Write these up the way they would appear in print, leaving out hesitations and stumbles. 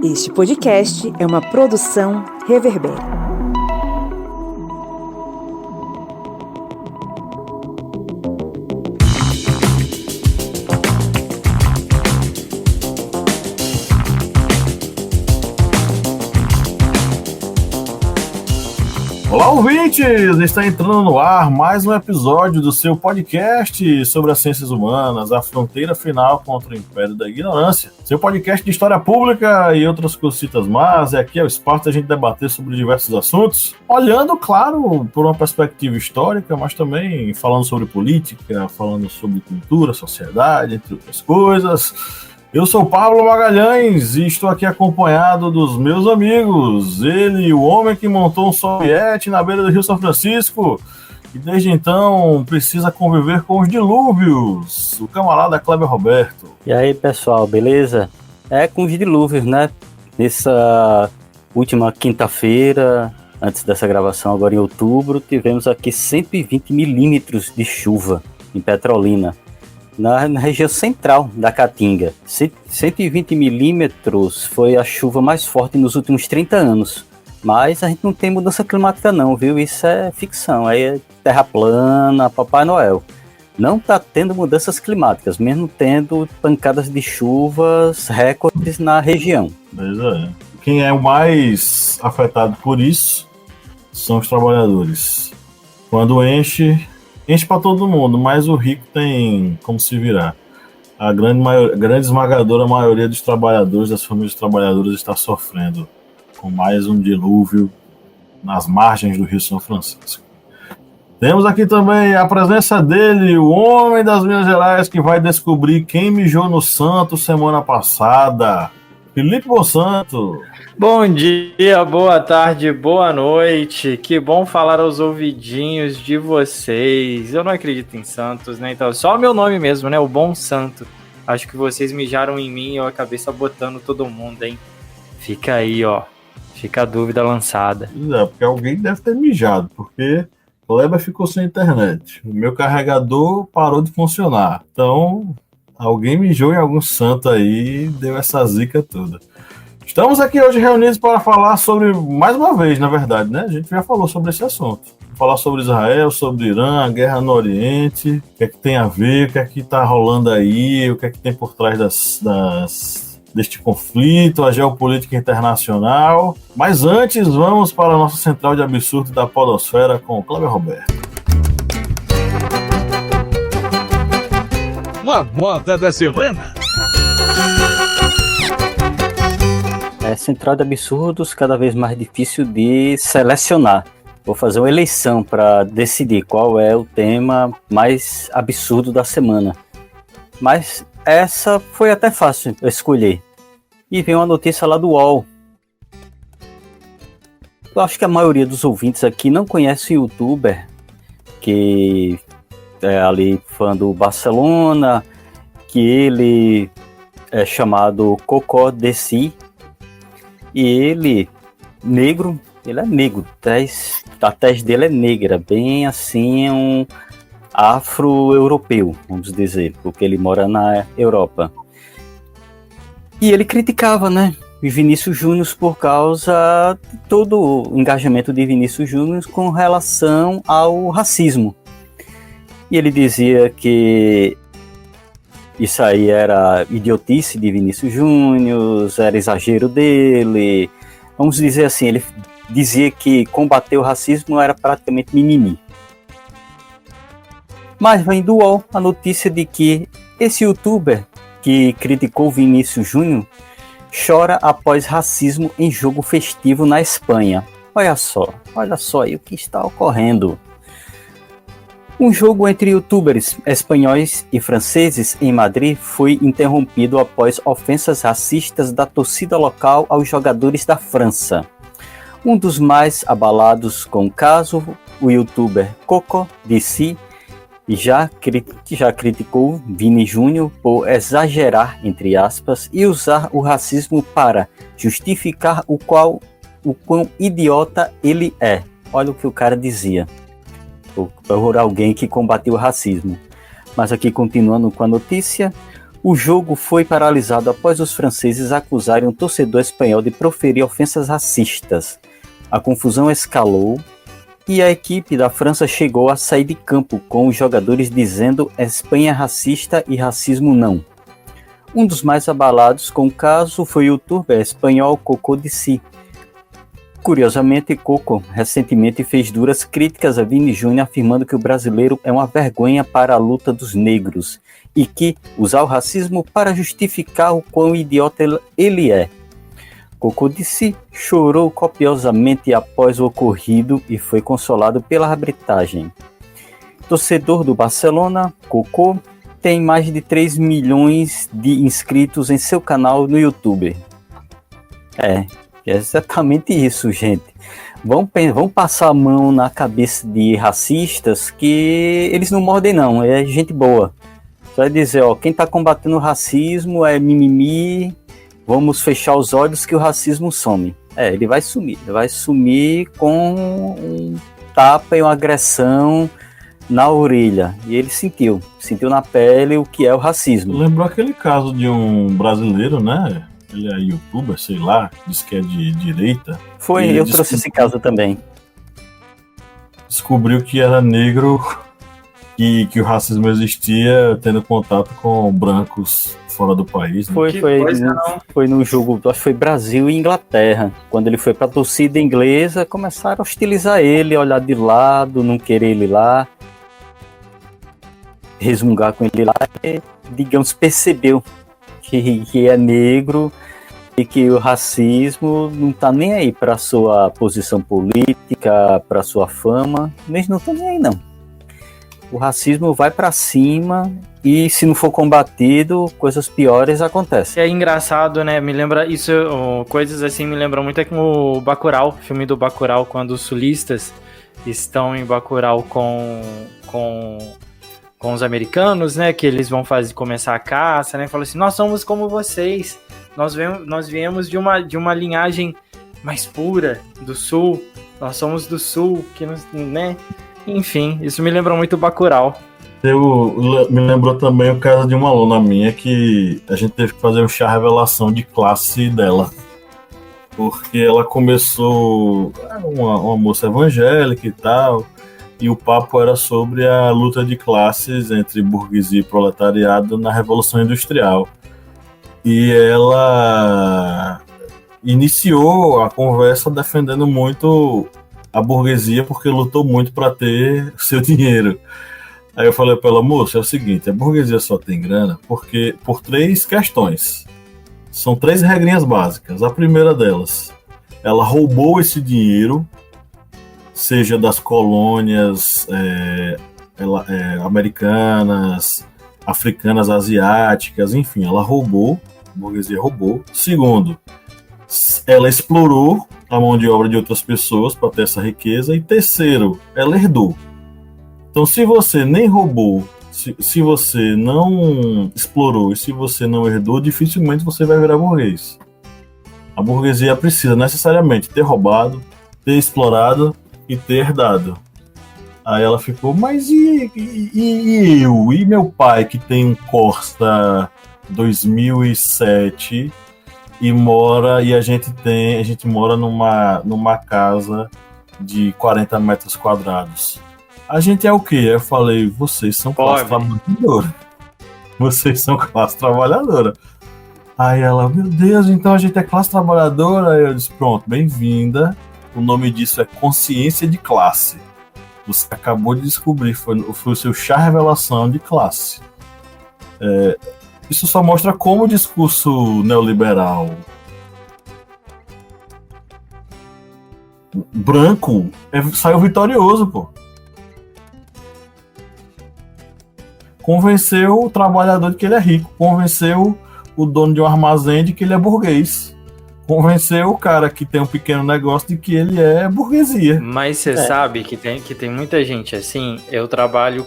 Este podcast é uma produção Reverber. Olá, ouvintes! Está entrando no ar mais um episódio do seu podcast sobre as ciências humanas, a fronteira final contra o império da ignorância. Seu podcast de história pública e outras cositas más. Aqui é o espaço da gente debater sobre diversos assuntos, olhando, claro, por uma perspectiva histórica, mas também falando sobre política, falando sobre cultura, sociedade, entre outras coisas. Eu sou Pablo Magalhães e estou aqui acompanhado dos meus amigos. Ele, o homem que montou um soviete na beira do Rio São Francisco e desde então precisa conviver com os dilúvios, o camarada Kleber Roberto. E aí, pessoal, beleza? Com os dilúvios, né? Nessa última quinta-feira, antes dessa gravação, agora em outubro, tivemos aqui 120 milímetros de chuva em Petrolina. Na região central da Caatinga. 120 milímetros foi a chuva mais forte nos últimos 30 anos. Mas a gente não tem mudança climática não, viu? Isso é ficção, aí é terra plana, Papai Noel. Não está tendo mudanças climáticas, mesmo tendo pancadas de chuvas recordes na região. Pois é. Quem é o mais afetado por isso são os trabalhadores. Quando enche para todo mundo, mas o rico tem como se virar. A grande esmagadora maioria dos trabalhadores, das famílias trabalhadoras, está sofrendo com mais um dilúvio nas margens do Rio São Francisco. Temos aqui também a presença dele, o homem das Minas Gerais, que vai descobrir quem mijou no santo semana passada. Felipe Monsanto. Bom dia, boa tarde, boa noite. Que bom falar aos ouvidinhos de vocês. Eu não acredito em santos, né? Então, só o meu nome mesmo, né? O Bom Santo. Acho que vocês mijaram em mim e eu acabei sabotando todo mundo, hein? Fica aí, ó. Fica a dúvida lançada. É, porque alguém deve ter mijado, porque o Kleber ficou sem internet. O meu carregador parou de funcionar. Então, alguém mijou em algum santo aí e deu essa zica toda. Estamos aqui hoje reunidos para falar sobre, mais uma vez, na verdade, né? A gente já falou sobre esse assunto. Falar sobre Israel, sobre Irã, a guerra no Oriente, o que é que tem a ver, o que é que está rolando aí, o que é que tem por trás deste conflito, a geopolítica internacional. Mas antes, vamos para a nossa central de absurdo da podosfera com o Kleber Roberto. Uma moda da semana. Central de absurdos, cada vez mais difícil de selecionar. Vou fazer uma eleição para decidir qual é o tema mais absurdo da semana. Mas essa foi até fácil eu escolher. E veio uma notícia lá do UOL. Eu acho que a maioria dos ouvintes aqui não conhece o youtuber que é ali fã do Barcelona, que ele é chamado Cocó Desi. E ele, negro, ele é negro, a tez dele é negra, bem assim um afro-europeu, vamos dizer, porque ele mora na Europa. E ele criticava, né, Vinícius Júnior por causa de todo o engajamento de Vinícius Júnior com relação ao racismo. E ele dizia que isso aí era idiotice de Vinícius Júnior, era exagero dele. Vamos dizer assim, ele dizia que combater o racismo era praticamente mimimi. Mas vem do UOL a notícia de que esse youtuber que criticou Vinícius Júnior chora após racismo em jogo festivo na Espanha. Olha só aí o que está ocorrendo. Um jogo entre youtubers espanhóis e franceses em Madrid foi interrompido após ofensas racistas da torcida local aos jogadores da França. Um dos mais abalados com o caso, o youtuber Cocó Desi, já criticou Vini Júnior por exagerar, entre aspas, e usar o racismo para justificar o quão idiota ele é. Olha o que o cara dizia. Por alguém que combateu o racismo. Mas aqui, continuando com a notícia, O jogo foi paralisado após os franceses acusarem um torcedor espanhol de proferir ofensas racistas. A confusão escalou e a equipe da França chegou a sair de campo com os jogadores dizendo Espanha é racista e racismo não. Um dos mais abalados com o caso foi o youtuber espanhol Coco de Si. Curiosamente, Coco recentemente fez duras críticas a Vini Júnior, afirmando que o brasileiro é uma vergonha para a luta dos negros e que usar o racismo para justificar o quão idiota ele é. Coco de Si chorou copiosamente após o ocorrido e foi consolado pela arbitragem. Torcedor do Barcelona, Coco tem mais de 3 milhões de inscritos em seu canal no YouTube. É exatamente isso, gente. Vão passar a mão na cabeça de racistas que eles não mordem não, é gente boa. Só vai dizer, quem está combatendo o racismo é mimimi, vamos fechar os olhos que o racismo some. Ele vai sumir com um tapa e uma agressão na orelha. E ele sentiu na pele o que é o racismo. Lembrou aquele caso de um brasileiro, né? Ele é youtuber, sei lá, diz que é de direita. Eu trouxe esse caso também. Descobriu que era negro e que o racismo existia tendo contato com brancos fora do país. Né? Foi no jogo, acho que foi Brasil e Inglaterra. Quando ele foi pra torcida inglesa, começaram a hostilizar ele, olhar de lado, não querer ele lá, resmungar com ele lá, e, digamos, percebeu que é negro e que o racismo não tá nem aí para sua posição política, para sua fama, eles não estão nem aí não. O racismo vai para cima e se não for combatido, coisas piores acontecem. É engraçado, né? Me lembra isso, coisas assim me lembram muito como o Bacurau, filme do Bacurau, quando os sulistas estão em Bacurau com os americanos, né, que eles vão começar a caça, né, falam assim, nós somos como vocês, nós viemos de uma linhagem mais pura, do sul, nós somos do sul, que né, enfim, isso me lembra muito Bacurau. Me lembrou também o caso de uma aluna minha que a gente teve que fazer um chá revelação de classe dela, porque ela começou, uma moça evangélica e tal, e o papo era sobre a luta de classes entre burguesia e proletariado na Revolução Industrial. E ela iniciou a conversa defendendo muito a burguesia porque lutou muito para ter seu dinheiro. Aí eu falei para ela, moça, é o seguinte, a burguesia só tem grana porque por 3 questões. São 3 regrinhas básicas. A primeira delas, ela roubou esse dinheiro, seja das colônias americanas, africanas, asiáticas, enfim, ela roubou, a burguesia roubou. Segundo, ela explorou a mão de obra de outras pessoas para ter essa riqueza. E terceiro, ela herdou. Então, se você nem roubou, se você não explorou e se você não herdou, dificilmente você vai virar burguês. A burguesia precisa necessariamente ter roubado, ter explorado e ter herdado. Aí ela ficou, mas e eu? E meu pai que tem um Corsa 2007 e a gente mora numa casa de 40 metros quadrados. A gente é o quê? Eu falei, vocês são classe trabalhadora. Vocês são classe trabalhadora. Aí ela, meu Deus, então a gente é classe trabalhadora? Aí eu disse, pronto, bem-vinda. O nome disso é consciência de classe. Você acabou de descobrir, foi o seu chá revelação de classe. Isso só mostra como o discurso neoliberal branco saiu vitorioso, pô. Convenceu o trabalhador de que ele é rico, convenceu o dono de um armazém de que ele é burguês, convenceu o cara que tem um pequeno negócio de que ele é burguesia. Mas você sabe que tem muita gente assim. Eu trabalho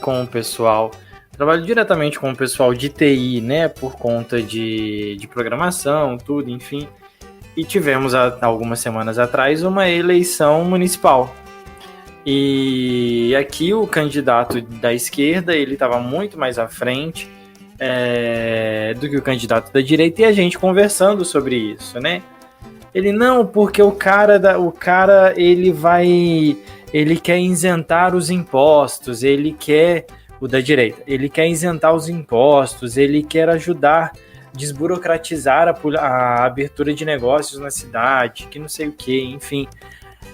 diretamente com o pessoal de TI, né, por conta de programação, tudo, enfim. E tivemos algumas semanas atrás uma eleição municipal. E aqui o candidato da esquerda, ele estava muito mais à frente do que o candidato da direita, e a gente conversando sobre isso, né? Ele não, porque o cara ele quer isentar os impostos, o da direita, ele quer isentar os impostos, ele quer ajudar, desburocratizar a abertura de negócios na cidade, que não sei o que, enfim.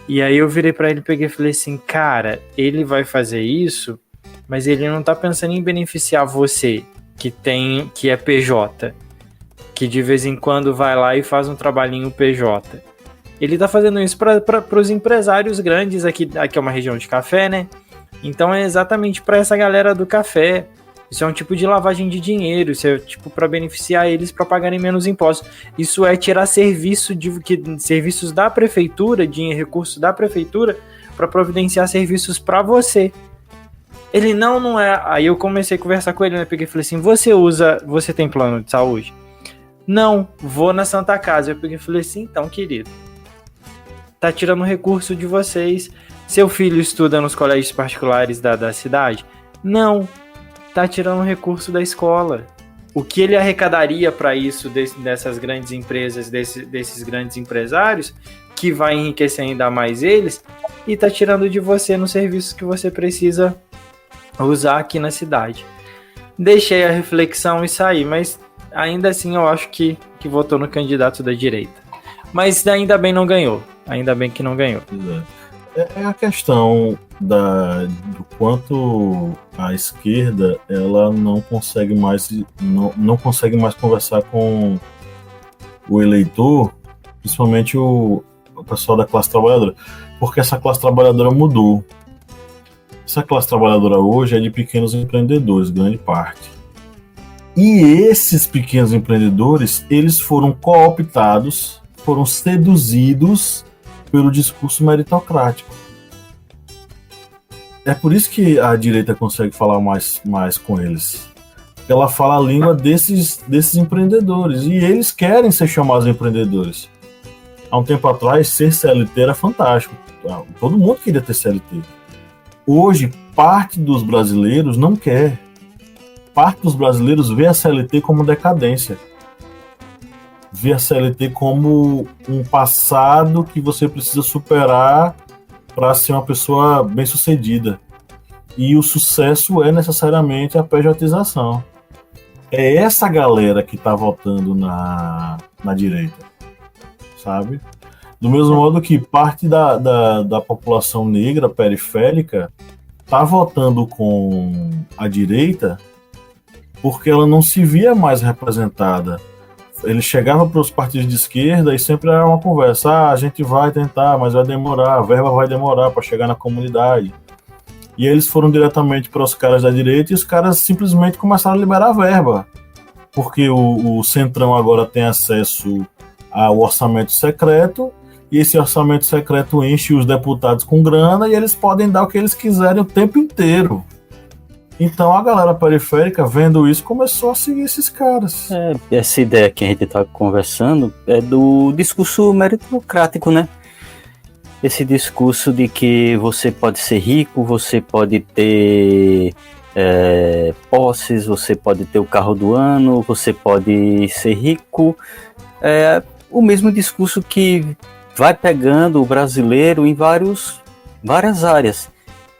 E aí eu virei pra ele, peguei e falei assim, cara, ele vai fazer isso, mas ele não tá pensando em beneficiar você, que é PJ, que de vez em quando vai lá e faz um trabalhinho PJ. Ele tá fazendo isso para os empresários grandes, aqui é uma região de café, né? Então é exatamente para essa galera do café. Isso é um tipo de lavagem de dinheiro, isso é tipo para beneficiar eles para pagarem menos impostos. Isso é tirar serviços da prefeitura, recursos da prefeitura, para providenciar serviços para você. Ele não é. Aí eu comecei a conversar com ele, né? Peguei e falei assim: você tem plano de saúde? Não, vou na Santa Casa. Eu peguei e falei assim: então, querido, tá tirando recurso de vocês. Seu filho estuda nos colégios particulares da cidade? Não, tá tirando recurso da escola. O que ele arrecadaria para isso dessas grandes empresas, desses grandes empresários, que vai enriquecer ainda mais eles, e tá tirando de você nos serviços que você precisa usar aqui na cidade. Deixei a reflexão e saí, mas ainda assim eu acho que votou no candidato da direita. Mas ainda bem não ganhou. Ainda bem que não ganhou. É a questão do quanto a esquerda ela não consegue mais conversar com o eleitor, principalmente o pessoal da classe trabalhadora, porque essa classe trabalhadora mudou. Essa classe trabalhadora hoje é de pequenos empreendedores, grande parte. E esses pequenos empreendedores, eles foram cooptados, foram seduzidos pelo discurso meritocrático. É por isso que a direita consegue falar mais com eles. Ela fala a língua desses empreendedores. E eles querem ser chamados de empreendedores. Há um tempo atrás, ser CLT era fantástico. Todo mundo queria ter CLT. Hoje, parte dos brasileiros não quer. Parte dos brasileiros vê a CLT como decadência. Vê a CLT como um passado que você precisa superar para ser uma pessoa bem-sucedida. E o sucesso é necessariamente a pejotização. É essa galera que está votando na direita, sabe? Do mesmo modo que parte da população negra periférica está votando com a direita porque ela não se via mais representada. Ele chegava para os partidos de esquerda e sempre era uma conversa. A gente vai tentar, mas vai demorar, a verba vai demorar para chegar na comunidade. E eles foram diretamente para os caras da direita e os caras simplesmente começaram a liberar a verba. Porque o Centrão agora tem acesso ao orçamento secreto e esse orçamento secreto enche os deputados com grana e eles podem dar o que eles quiserem o tempo inteiro. Então a galera periférica, vendo isso, começou a seguir esses caras. Essa ideia que a gente está conversando é do discurso meritocrático, né? Esse discurso de que você pode ser rico, você pode ter posses, você pode ter o carro do ano, você pode ser rico. É o mesmo discurso que vai pegando o brasileiro em várias áreas.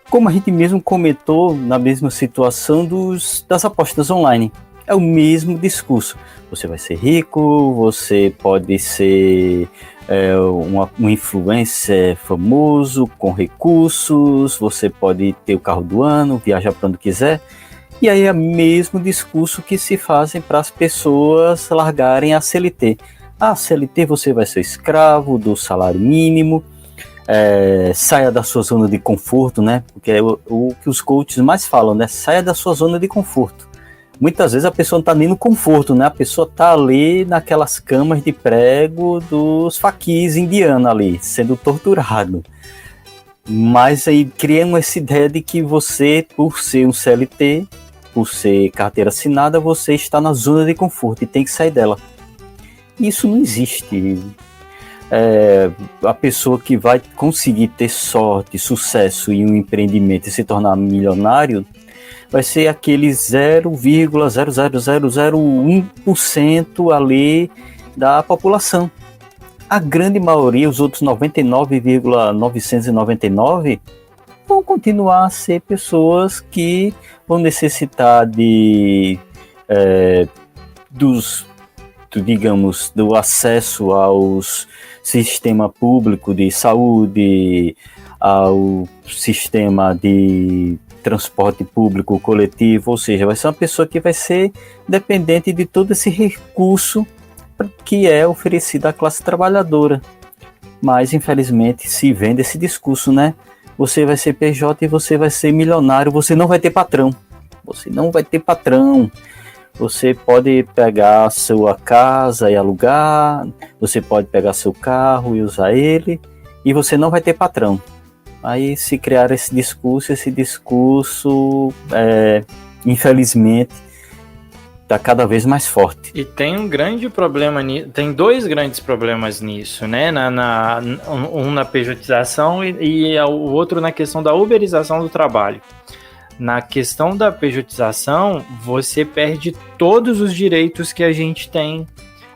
Como a gente mesmo comentou na mesma situação das apostas online. É o mesmo discurso. Você vai ser rico, você pode ser um influencer famoso, com recursos, você pode ter o carro do ano, viajar para onde quiser. E aí é o mesmo discurso que se fazem para as pessoas largarem a CLT. A CLT você vai ser escravo do salário mínimo, saia da sua zona de conforto, né? Porque é o que os coaches mais falam, né? Saia da sua zona de conforto. Muitas vezes a pessoa não está nem no conforto, né? A pessoa está ali naquelas camas de prego dos faquis indianos ali, sendo torturado. Mas aí criam essa ideia de que você, por ser um CLT, por ser carteira assinada, você está na zona de conforto e tem que sair dela. Isso não existe. A pessoa que vai conseguir ter sorte, sucesso em um empreendimento e se tornar milionário vai ser aquele 0,00001% ali da população. A grande maioria, os outros 99,999, vão continuar a ser pessoas que vão necessitar do acesso ao sistema público de saúde, ao sistema de transporte público coletivo, ou seja, vai ser uma pessoa que vai ser dependente de todo esse recurso que é oferecido à classe trabalhadora. Mas, infelizmente, se vende esse discurso, né? Você vai ser PJ e você vai ser milionário, você não vai ter patrão. Você não vai ter patrão. Você pode pegar a sua casa e alugar, você pode pegar seu carro e usar ele, e você não vai ter patrão. Aí se criar esse discurso, infelizmente, está cada vez mais forte. E tem um grande problema, tem dois grandes problemas nisso, né? Um na pejotização e o outro na questão da uberização do trabalho. Na questão da pejotização, você perde todos os direitos que a gente tem.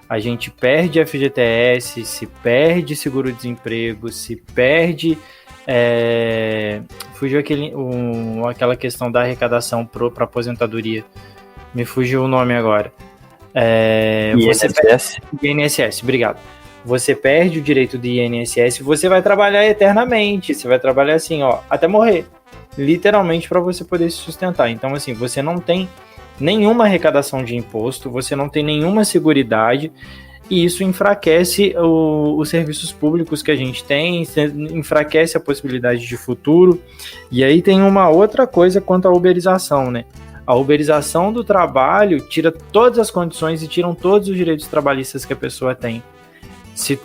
A gente perde FGTS, se perde seguro-desemprego, se perde... fugiu aquela questão da arrecadação para aposentadoria. Me fugiu o nome agora. INSS? INSS, obrigado. Você perde o direito de INSS, você vai trabalhar eternamente. Você vai trabalhar assim, ó, até morrer. Literalmente para você poder se sustentar. Então, assim, você não tem nenhuma arrecadação de imposto, você não tem nenhuma seguridade, e isso enfraquece os serviços públicos que a gente tem, enfraquece a possibilidade de futuro. E aí tem uma outra coisa quanto à uberização, né? A uberização do trabalho tira todas as condições e tiram todos os direitos trabalhistas que a pessoa tem. Se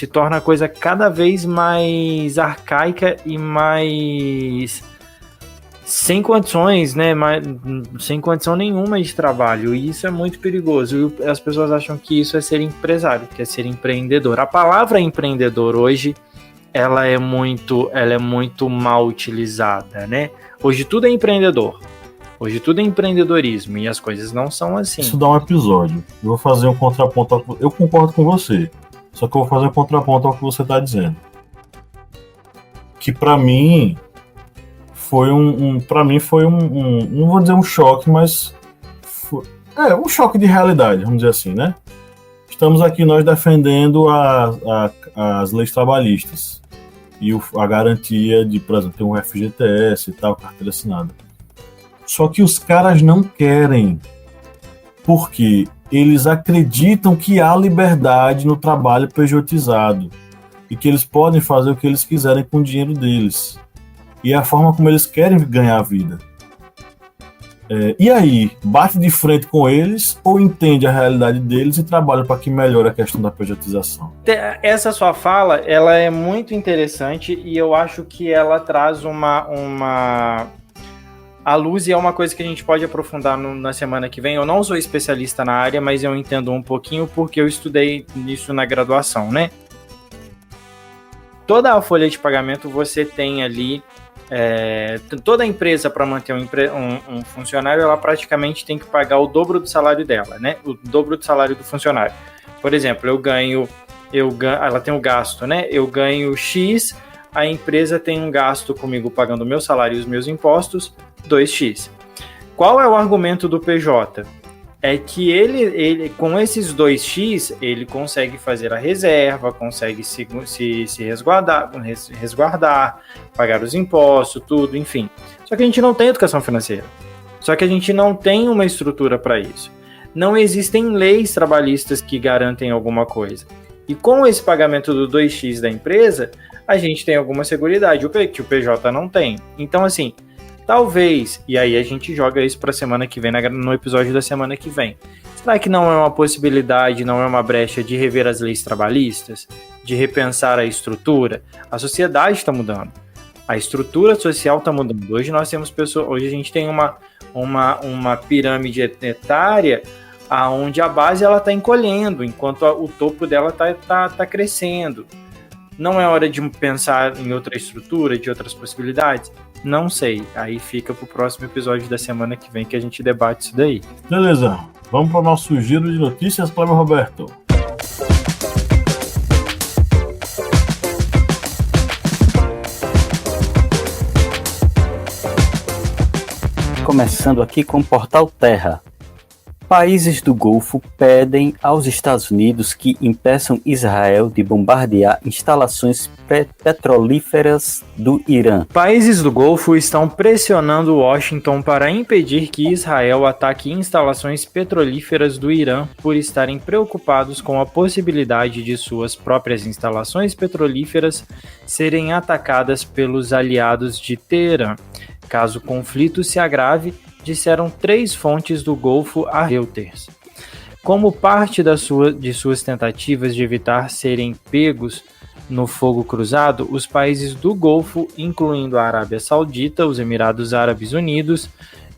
torna a coisa cada vez mais arcaica e mais sem condições, né? Sem condição nenhuma de trabalho. E isso é muito perigoso. E as pessoas acham que isso é ser empresário, que é ser empreendedor. A palavra empreendedor hoje, ela é muito mal utilizada, né? Hoje tudo é empreendedor. Hoje tudo é empreendedorismo e as coisas não são assim. Isso dá um episódio. Eu vou fazer um contraponto. Eu concordo com você. Só que eu vou fazer um contraponto ao que você está dizendo. Que para mim foi não vou dizer um choque, mas um choque de realidade, vamos dizer assim, né? Estamos aqui nós defendendo as leis trabalhistas e a garantia de, por exemplo, ter um FGTS e tal, carteira assinada. Só que os caras não querem, porque eles acreditam que há liberdade no trabalho pejotizado e que eles podem fazer o que eles quiserem com o dinheiro deles e a forma como eles querem ganhar a vida. E aí, bate de frente com eles ou entende a realidade deles e trabalha para que melhore a questão da pejotização? Essa sua fala, ela é muito interessante e eu acho que ela traz a luz, e é uma coisa que a gente pode aprofundar na semana que vem. Eu não sou especialista na área, mas eu entendo um pouquinho porque eu estudei isso na graduação, né? Toda a folha de pagamento você tem ali, toda empresa para manter um funcionário, ela praticamente tem que pagar o dobro do salário dela, né? O dobro do salário do funcionário. Por exemplo, ela tem um gasto, né? Eu ganho X, a empresa tem um gasto comigo pagando o meu salário e os meus impostos, 2x. Qual é o argumento do PJ? É que ele com esses 2x, ele consegue fazer a reserva, consegue se resguardar, pagar os impostos, tudo, enfim. Só que a gente não tem educação financeira. Só que a gente não tem uma estrutura para isso. Não existem leis trabalhistas que garantem alguma coisa. E com esse pagamento do 2x da empresa, a gente tem alguma seguridade, que o PJ não tem. Então, assim, talvez, e aí a gente joga isso para a semana que vem, no episódio da semana que vem. Será que não é uma possibilidade, não é uma brecha de rever as leis trabalhistas? De repensar a estrutura? A sociedade está mudando. A estrutura social está mudando. Hoje nós temos pessoas, hoje a gente tem uma pirâmide etária onde a base está encolhendo, enquanto o topo dela está crescendo. Não é hora de pensar em outra estrutura, de outras possibilidades? Não sei. Aí fica pro próximo episódio da semana que vem que a gente debate isso daí. Beleza, vamos para o nosso giro de notícias, Cleber Roberto. Começando aqui com o Portal Terra. Países do Golfo pedem aos Estados Unidos que impeçam Israel de bombardear instalações petrolíferas do Irã. Países do Golfo estão pressionando Washington para impedir que Israel ataque instalações petrolíferas do Irã por estarem preocupados com a possibilidade de suas próprias instalações petrolíferas serem atacadas pelos aliados de Teherã. Caso o conflito se agrave, disseram 3 fontes do Golfo a Reuters. Como parte de suas tentativas de evitar serem pegos no fogo cruzado, os países do Golfo, incluindo a Arábia Saudita, os Emirados Árabes Unidos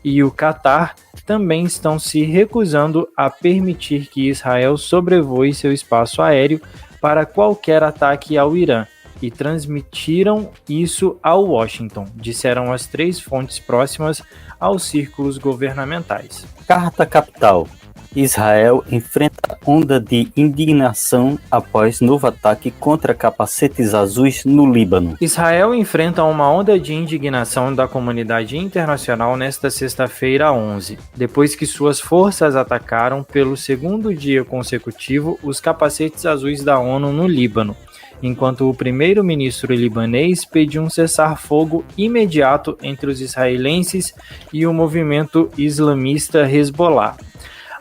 e o Catar, também estão se recusando a permitir que Israel sobrevoe seu espaço aéreo para qualquer ataque ao Irã, e transmitiram isso ao Washington, disseram as 3 fontes próximas aos círculos governamentais. Carta Capital. Israel enfrenta onda de indignação após novo ataque contra capacetes azuis no Líbano. Israel enfrenta uma onda de indignação da comunidade internacional nesta sexta-feira 11, depois que suas forças atacaram pelo 2º dia consecutivo os capacetes azuis da ONU no Líbano, enquanto o primeiro-ministro libanês pediu um cessar-fogo imediato entre os israelenses e o movimento islamista Hezbollah.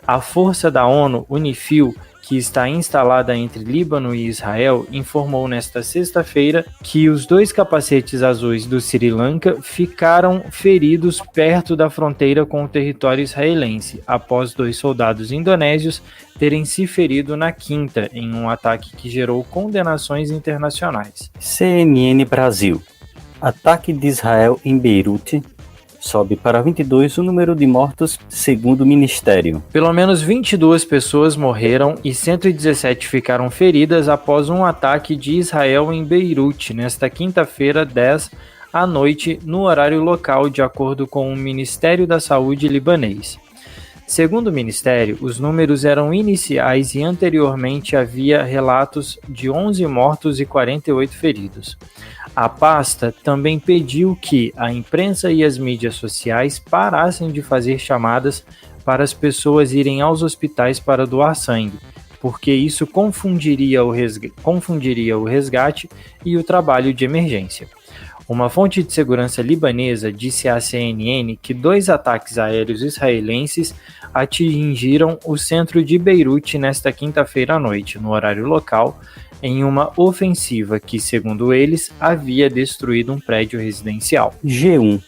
A força da ONU, UNIFIL, que está instalada entre Líbano e Israel, informou nesta sexta-feira que os 2 capacetes azuis do Sri Lanka ficaram feridos perto da fronteira com o território israelense, após 2 soldados indonésios terem se ferido na quinta em um ataque que gerou condenações internacionais. CNN Brasil. Ataque de Israel em Beirute sobe para 22 o número de mortos, segundo o Ministério. Pelo menos 22 pessoas morreram e 117 ficaram feridas após um ataque de Israel em Beirute, nesta quinta-feira, 10 à noite, no horário local, de acordo com o Ministério da Saúde libanês. Segundo o Ministério, os números eram iniciais e anteriormente havia relatos de 11 mortos e 48 feridos. A pasta também pediu que a imprensa e as mídias sociais parassem de fazer chamadas para as pessoas irem aos hospitais para doar sangue, porque isso confundiria o resgate e o trabalho de emergência. Uma fonte de segurança libanesa disse à CNN que 2 ataques aéreos israelenses atingiram o centro de Beirute nesta quinta-feira à noite, no horário local, em uma ofensiva que, segundo eles, havia destruído um prédio residencial. G1.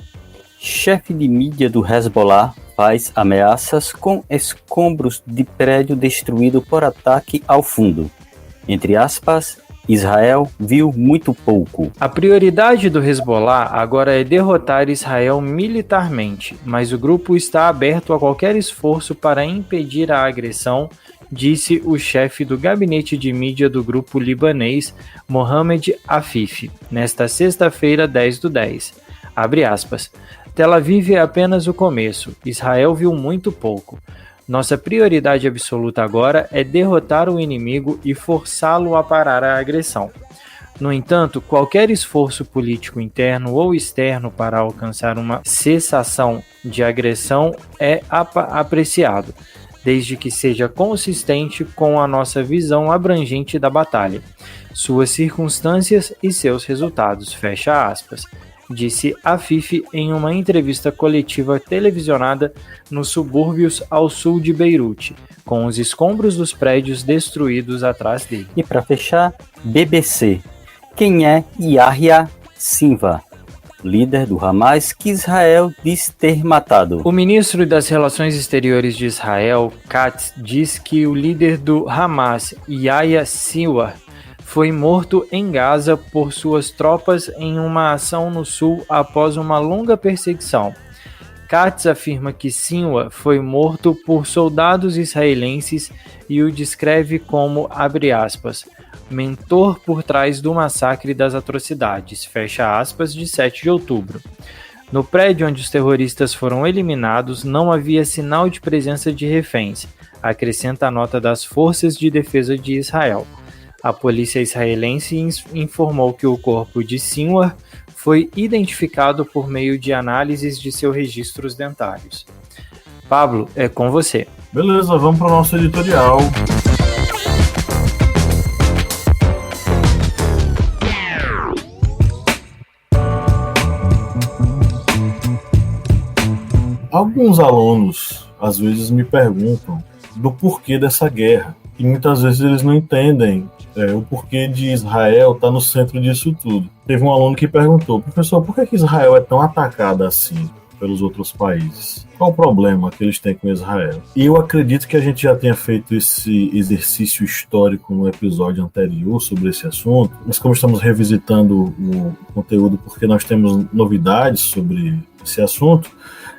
Chefe de mídia do Hezbollah faz ameaças com escombros de prédio destruído por ataque ao fundo. Entre aspas, Israel viu muito pouco. A prioridade do Hezbollah agora é derrotar Israel militarmente, mas o grupo está aberto a qualquer esforço para impedir a agressão, disse o chefe do gabinete de mídia do grupo libanês, Mohamed Afif, nesta sexta-feira, 10/10. Abre aspas. Tel Aviv é apenas o começo. Israel viu muito pouco. Nossa prioridade absoluta agora é derrotar o inimigo e forçá-lo a parar a agressão. No entanto, qualquer esforço político interno ou externo para alcançar uma cessação de agressão é apreciado, desde que seja consistente com a nossa visão abrangente da batalha, suas circunstâncias e seus resultados, fecha aspas, disse Afif em uma entrevista coletiva televisionada nos subúrbios ao sul de Beirute, com os escombros dos prédios destruídos atrás dele. E para fechar, BBC. Quem é Yahya Sinwar, líder do Hamas, que Israel diz ter matado? O ministro das Relações Exteriores de Israel, Katz, diz que o líder do Hamas, Yahya Sinwar, foi morto em Gaza por suas tropas em uma ação no sul após uma longa perseguição. Katz afirma que Sinwar foi morto por soldados israelenses e o descreve como, abre aspas, mentor por trás do massacre das atrocidades, fecha aspas, de 7 de outubro. No prédio onde os terroristas foram eliminados, não havia sinal de presença de reféns, acrescenta a nota das Forças de Defesa de Israel. A polícia israelense informou que o corpo de Sinwar foi identificado por meio de análises de seus registros dentários. Pablo, é com você. Beleza, vamos para o nosso editorial. Alguns alunos, às vezes, me perguntam do porquê dessa guerra. E muitas vezes eles não entendem o porquê de Israel estar no centro disso tudo. Teve um aluno que perguntou, professor, por que Israel é tão atacada assim pelos outros países? Qual o problema que eles têm com Israel? E eu acredito que a gente já tenha feito esse exercício histórico no episódio anterior sobre esse assunto, mas como estamos revisitando o conteúdo porque nós temos novidades sobre esse assunto,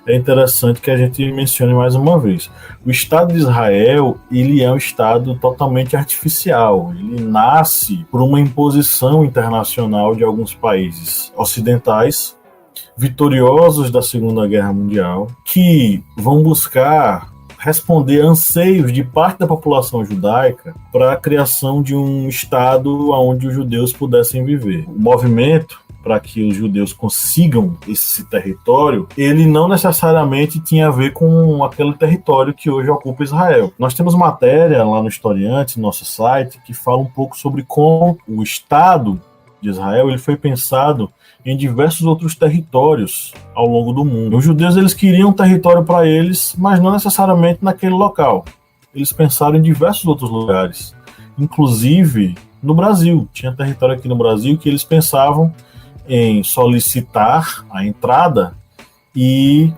é interessante que a gente mencione mais uma vez. O Estado de Israel, ele é um Estado totalmente artificial. Ele nasce por uma imposição internacional de alguns países ocidentais, vitoriosos da Segunda Guerra Mundial, que vão buscar responder anseios de parte da população judaica para a criação de um Estado onde os judeus pudessem viver. O movimento para que os judeus consigam esse território, ele não necessariamente tinha a ver com aquele território que hoje ocupa Israel. Nós temos matéria lá no Historiante, no nosso site, que fala um pouco sobre como o Estado de Israel ele foi pensado em diversos outros territórios ao longo do mundo. Os judeus eles queriam um território para eles, mas não necessariamente naquele local. Eles pensaram em diversos outros lugares, inclusive no Brasil. Tinha território aqui no Brasil que eles pensavam em solicitar a entrada e,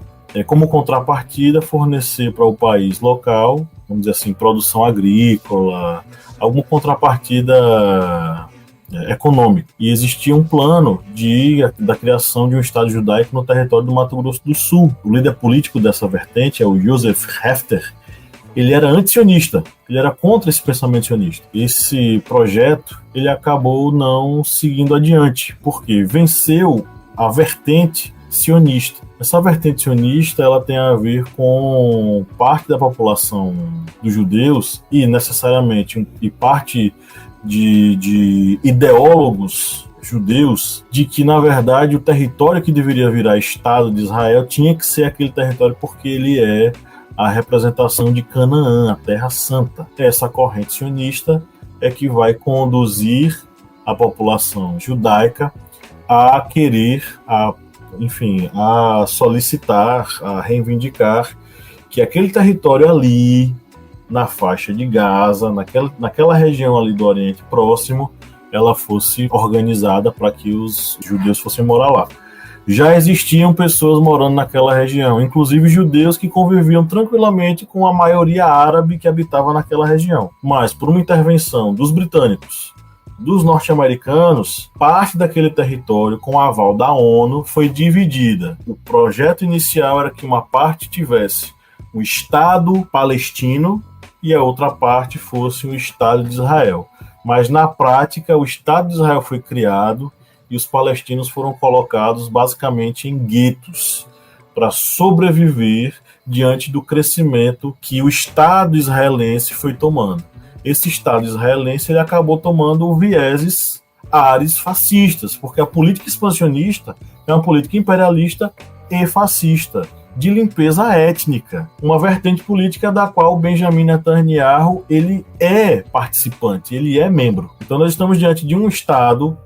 como contrapartida, fornecer para o país local, vamos dizer assim, produção agrícola, alguma contrapartida econômica. E existia um plano da criação de um Estado judaico no território do Mato Grosso do Sul. O líder político dessa vertente é o Joseph Hefter. Ele era anti-sionista, ele era contra esse pensamento sionista. Esse projeto, ele acabou não seguindo adiante, porque venceu a vertente sionista. Essa vertente sionista, ela tem a ver com parte da população dos judeus e necessariamente parte de ideólogos judeus de que, na verdade, o território que deveria virar Estado de Israel tinha que ser aquele território porque ele é a representação de Canaã, a Terra Santa. Essa corrente sionista é que vai conduzir a população judaica a querer, a solicitar, a reivindicar que aquele território ali, na faixa de Gaza, naquela região ali do Oriente Próximo, ela fosse organizada para que os judeus fossem morar lá. Já existiam pessoas morando naquela região, inclusive judeus que conviviam tranquilamente com a maioria árabe que habitava naquela região. Mas, por uma intervenção dos britânicos, dos norte-americanos, parte daquele território, com aval da ONU, foi dividida. O projeto inicial era que uma parte tivesse um Estado palestino e a outra parte fosse um Estado de Israel. Mas, na prática, o Estado de Israel foi criado e os palestinos foram colocados basicamente em guetos para sobreviver diante do crescimento que o Estado israelense foi tomando. Esse Estado israelense ele acabou tomando vieses áreas fascistas, porque a política expansionista é uma política imperialista e fascista, de limpeza étnica, uma vertente política da qual Benjamin Netanyahu ele é participante, ele é membro. Então nós estamos diante de um Estado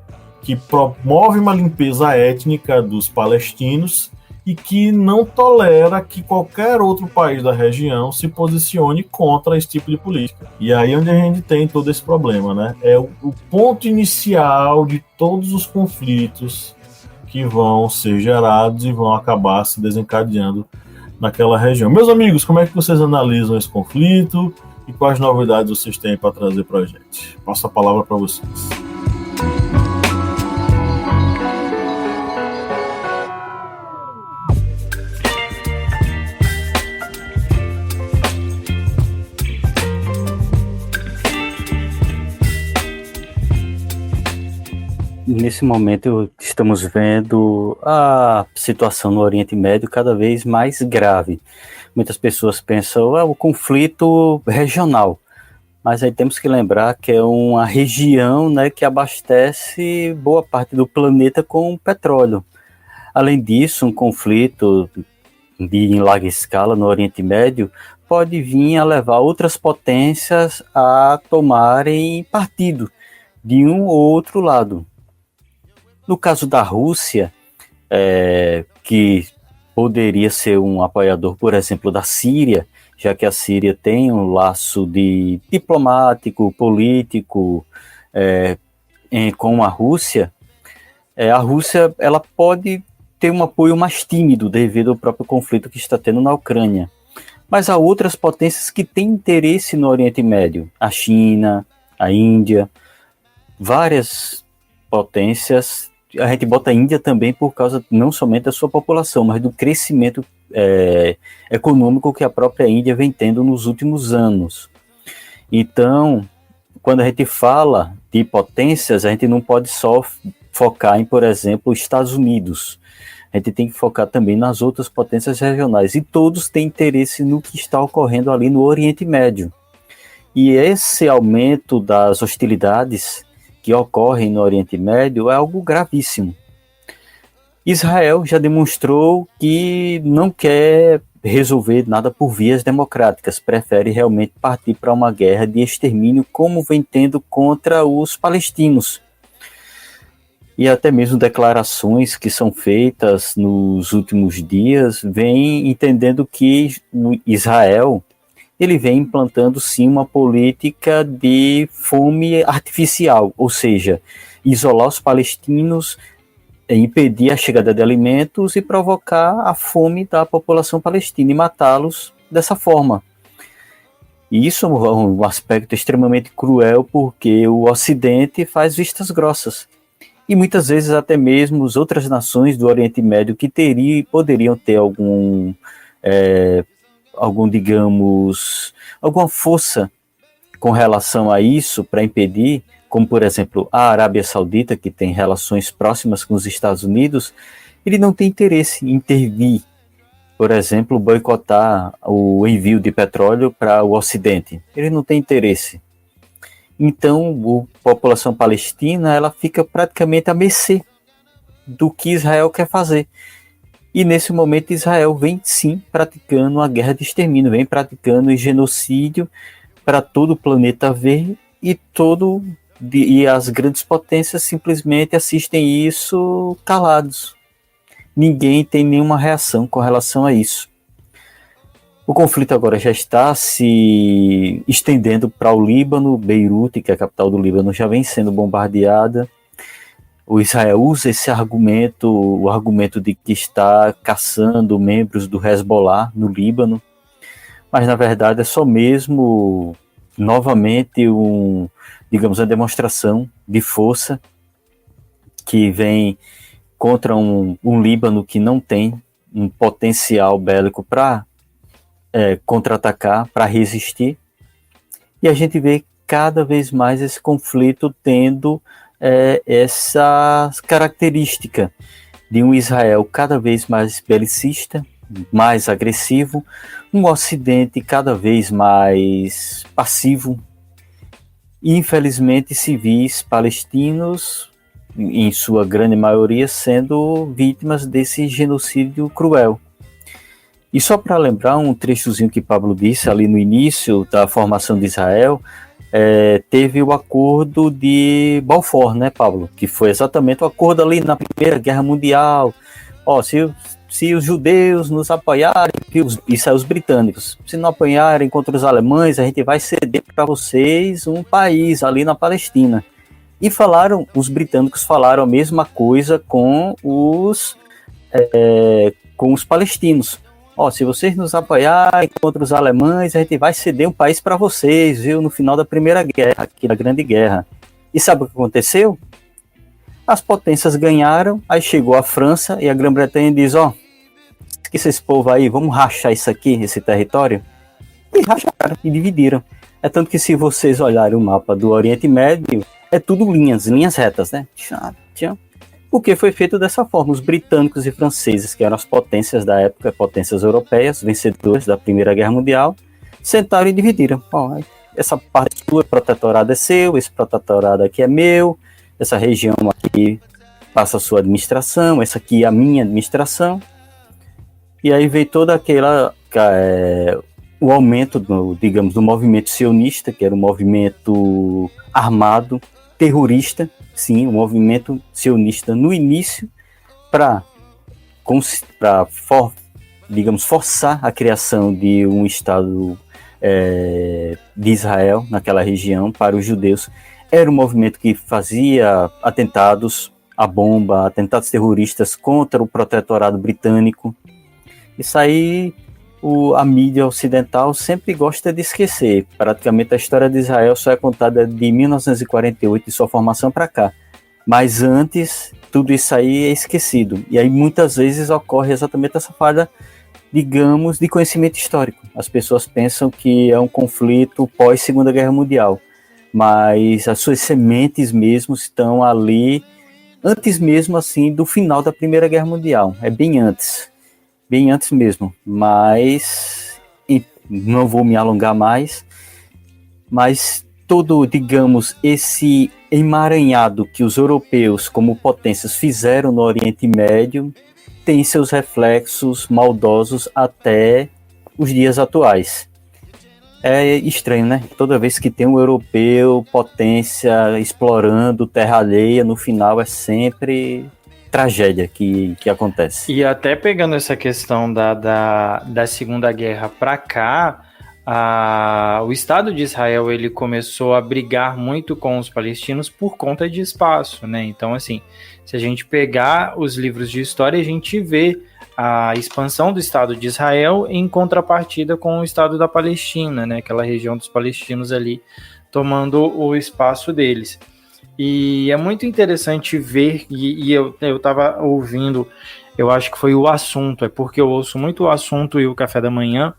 que promove uma limpeza étnica dos palestinos e que não tolera que qualquer outro país da região se posicione contra esse tipo de política. E aí é onde a gente tem todo esse problema, né? É o ponto inicial de todos os conflitos que vão ser gerados e vão acabar se desencadeando naquela região. Meus amigos, como é que vocês analisam esse conflito e quais novidades vocês têm para trazer para a gente? Passo a palavra para vocês. nesse momento estamos vendo a situação no Oriente Médio cada vez mais grave. Muitas pessoas pensam, o conflito regional, mas aí temos que lembrar que é uma região, né, que abastece boa parte do planeta com petróleo. Além disso, um conflito em larga escala no Oriente Médio pode vir a levar outras potências a tomarem partido de um ou outro lado. No caso da Rússia, que poderia ser um apoiador, por exemplo, da Síria, já que a Síria tem um laço diplomático, político com a Rússia ela pode ter um apoio mais tímido devido ao próprio conflito que está tendo na Ucrânia. Mas há outras potências que têm interesse no Oriente Médio, a China, a Índia, várias potências. A gente bota a Índia também por causa não somente da sua população, mas do crescimento econômico que a própria Índia vem tendo nos últimos anos. Então, quando a gente fala de potências, a gente não pode só focar em, por exemplo, os Estados Unidos. A gente tem que focar também nas outras potências regionais. E todos têm interesse no que está ocorrendo ali no Oriente Médio. E esse aumento das hostilidades que ocorrem no Oriente Médio é algo gravíssimo. Israel já demonstrou que não quer resolver nada por vias democráticas, prefere realmente partir para uma guerra de extermínio, como vem tendo contra os palestinos. E até mesmo declarações que são feitas nos últimos dias vêm entendendo que Israel ele vem implantando sim uma política de fome artificial, ou seja, isolar os palestinos, impedir a chegada de alimentos e provocar a fome da população palestina e matá-los dessa forma. E isso é um aspecto extremamente cruel, porque o Ocidente faz vistas grossas. E muitas vezes até mesmo as outras nações do Oriente Médio que poderiam ter alguma força com relação a isso para impedir, como por exemplo a Arábia Saudita, que tem relações próximas com os Estados Unidos, ele não tem interesse em intervir, por exemplo, boicotar o envio de petróleo para o Ocidente. Ele não tem interesse. Então, a população palestina ela fica praticamente à mercê do que Israel quer fazer. E nesse momento Israel vem sim praticando uma guerra de extermínio, vem praticando um genocídio para todo o planeta ver, e as grandes potências simplesmente assistem isso calados. Ninguém tem nenhuma reação com relação a isso. O conflito agora já está se estendendo para o Líbano. Beirute, que é a capital do Líbano, já vem sendo bombardeada. O Israel usa esse argumento, o argumento de que está caçando membros do Hezbollah no Líbano, mas na verdade é só mesmo, novamente, uma demonstração de força que vem contra um Líbano que não tem um potencial bélico para contra-atacar, para resistir. E a gente vê cada vez mais esse conflito tendo essa característica de um Israel cada vez mais belicista, mais agressivo, um Ocidente cada vez mais passivo, e infelizmente civis palestinos, em sua grande maioria, sendo vítimas desse genocídio cruel. E só para lembrar um trechozinho que Pablo disse ali no início da formação de Israel, teve o acordo de Balfour, né, Pablo? Que foi exatamente o acordo ali na Primeira Guerra Mundial. Se os judeus nos apoiarem, isso é os britânicos, se não apoiarem contra os alemães, a gente vai ceder para vocês um país ali na Palestina. E os britânicos falaram a mesma coisa com os palestinos. Se vocês nos apoiarem contra os alemães, a gente vai ceder um país para vocês, viu? No final da Primeira Guerra, aqui na Grande Guerra. E sabe o que aconteceu? As potências ganharam, aí chegou a França e a Grã-Bretanha diz, que esse povo aí, vamos rachar isso aqui, esse território? E racharam, e dividiram. É tanto que se vocês olharem o mapa do Oriente Médio, é tudo linhas retas, né? Christian, porque foi feito dessa forma. Os britânicos e franceses, que eram as potências da época, potências europeias, vencedores da Primeira Guerra Mundial, sentaram e dividiram. Ó, essa parte sua, protetorado é seu, esse protetorado aqui é meu, essa região aqui passa a sua administração, essa aqui é a minha administração. E aí veio toda aquela... o aumento, digamos, do movimento sionista, que era um movimento armado, terrorista, sim, um movimento sionista no início, para digamos, forçar a criação de um Estado de Israel naquela região para os judeus. Era um movimento que fazia atentados à bomba, atentados terroristas contra o protetorado britânico. Isso aí a mídia ocidental sempre gosta de esquecer. Praticamente a história de Israel só é contada de 1948, de sua formação para cá. Mas antes, tudo isso aí é esquecido. E aí muitas vezes ocorre exatamente essa falha, digamos, de conhecimento histórico. As pessoas pensam que é um conflito pós-Segunda Guerra Mundial, mas as suas sementes mesmo estão ali antes mesmo assim do final da Primeira Guerra Mundial. É bem antes mesmo, mas não vou me alongar mais, mas todo, digamos, esse emaranhado que os europeus como potências fizeram no Oriente Médio tem seus reflexos maldosos até os dias atuais. É estranho, né? Toda vez que tem um europeu, potência, explorando terra alheia, no final é sempre tragédia que acontece. E até pegando essa questão da Segunda Guerra para cá, o Estado de Israel ele começou a brigar muito com os palestinos por conta de espaço, né? Então, assim, se a gente pegar os livros de história, a gente vê a expansão do Estado de Israel em contrapartida com o Estado da Palestina, né? Aquela região dos palestinos ali tomando o espaço deles. E é muito interessante ver, e eu estava ouvindo, eu acho que foi o Assunto, é porque eu ouço muito o Assunto e o Café da Manhã,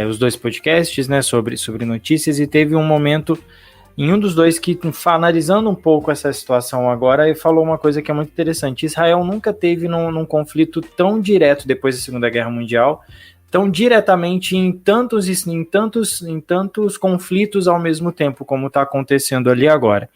os dois podcasts, né, sobre notícias, e teve um momento em um dos dois que, analisando um pouco essa situação agora, ele falou uma coisa que é muito interessante. Israel nunca teve num conflito tão direto depois da Segunda Guerra Mundial, tão diretamente em tantos conflitos ao mesmo tempo, como está acontecendo ali agora.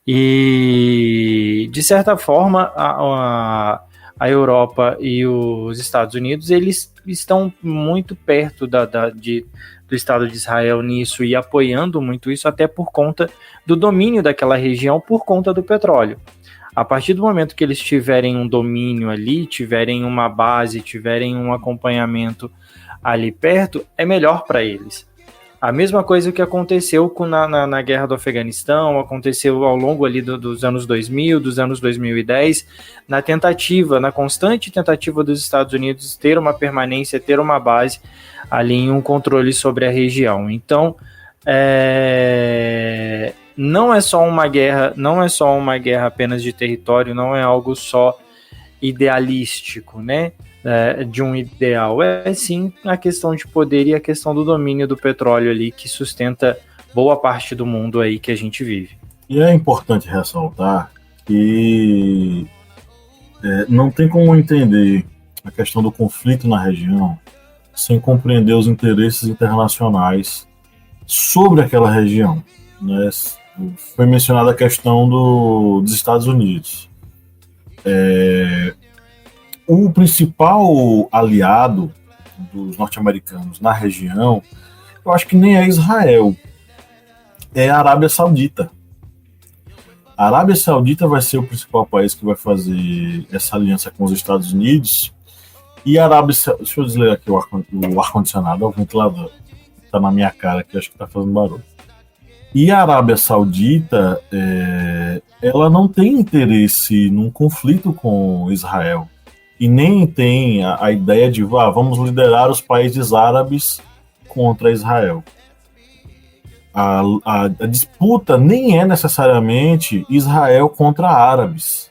E, de certa forma, a Europa e os Estados Unidos, eles estão muito perto do Estado de Israel nisso e apoiando muito isso, até por conta do domínio daquela região, por conta do petróleo. A partir do momento que eles tiverem um domínio ali, tiverem uma base, tiverem um acompanhamento ali perto, é melhor para eles. A mesma coisa que aconteceu na guerra do Afeganistão, aconteceu ao longo ali dos anos 2000, dos anos 2010, na constante tentativa dos Estados Unidos ter uma permanência, ter uma base ali em um controle sobre a região. Então, não é só uma guerra apenas de território, não é algo só idealístico, né? De um ideal, sim a questão de poder e a questão do domínio do petróleo ali que sustenta boa parte do mundo aí que a gente vive. E é importante ressaltar que não tem como entender a questão do conflito na região sem compreender os interesses internacionais sobre aquela região, né? Foi mencionada a questão dos Estados Unidos. O principal aliado dos norte-americanos na região, eu acho que nem é Israel, é a Arábia Saudita. A Arábia Saudita vai ser o principal país que vai fazer essa aliança com os Estados Unidos. E a Arábia Saudita... Deixa eu desligar aqui o ar-condicionado, o ventilador. Tá na minha cara aqui, acho que tá fazendo barulho. E a Arábia Saudita, ela não tem interesse num conflito com Israel. E nem tem a ideia de vamos liderar os países árabes contra Israel. A disputa nem é necessariamente Israel contra árabes,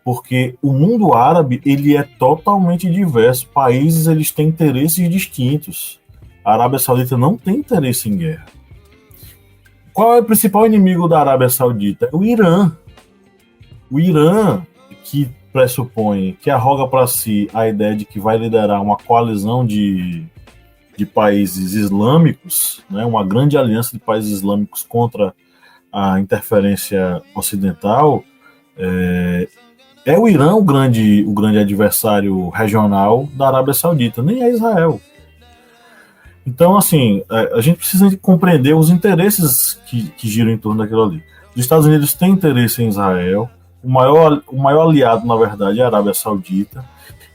porque o mundo árabe ele é totalmente diverso. Países eles têm interesses distintos. A Arábia Saudita não tem interesse em guerra. Qual é o principal inimigo da Arábia Saudita? É o Irã. O Irã, que pressupõe, que arroga para si a ideia de que vai liderar uma coalizão de países islâmicos, né, uma grande aliança de países islâmicos contra a interferência ocidental, é o Irã o grande adversário regional da Arábia Saudita, nem é Israel. Então, assim, a gente precisa compreender os interesses que giram em torno daquilo ali. Os Estados Unidos têm interesse em Israel, o maior aliado, na verdade, é a Arábia Saudita,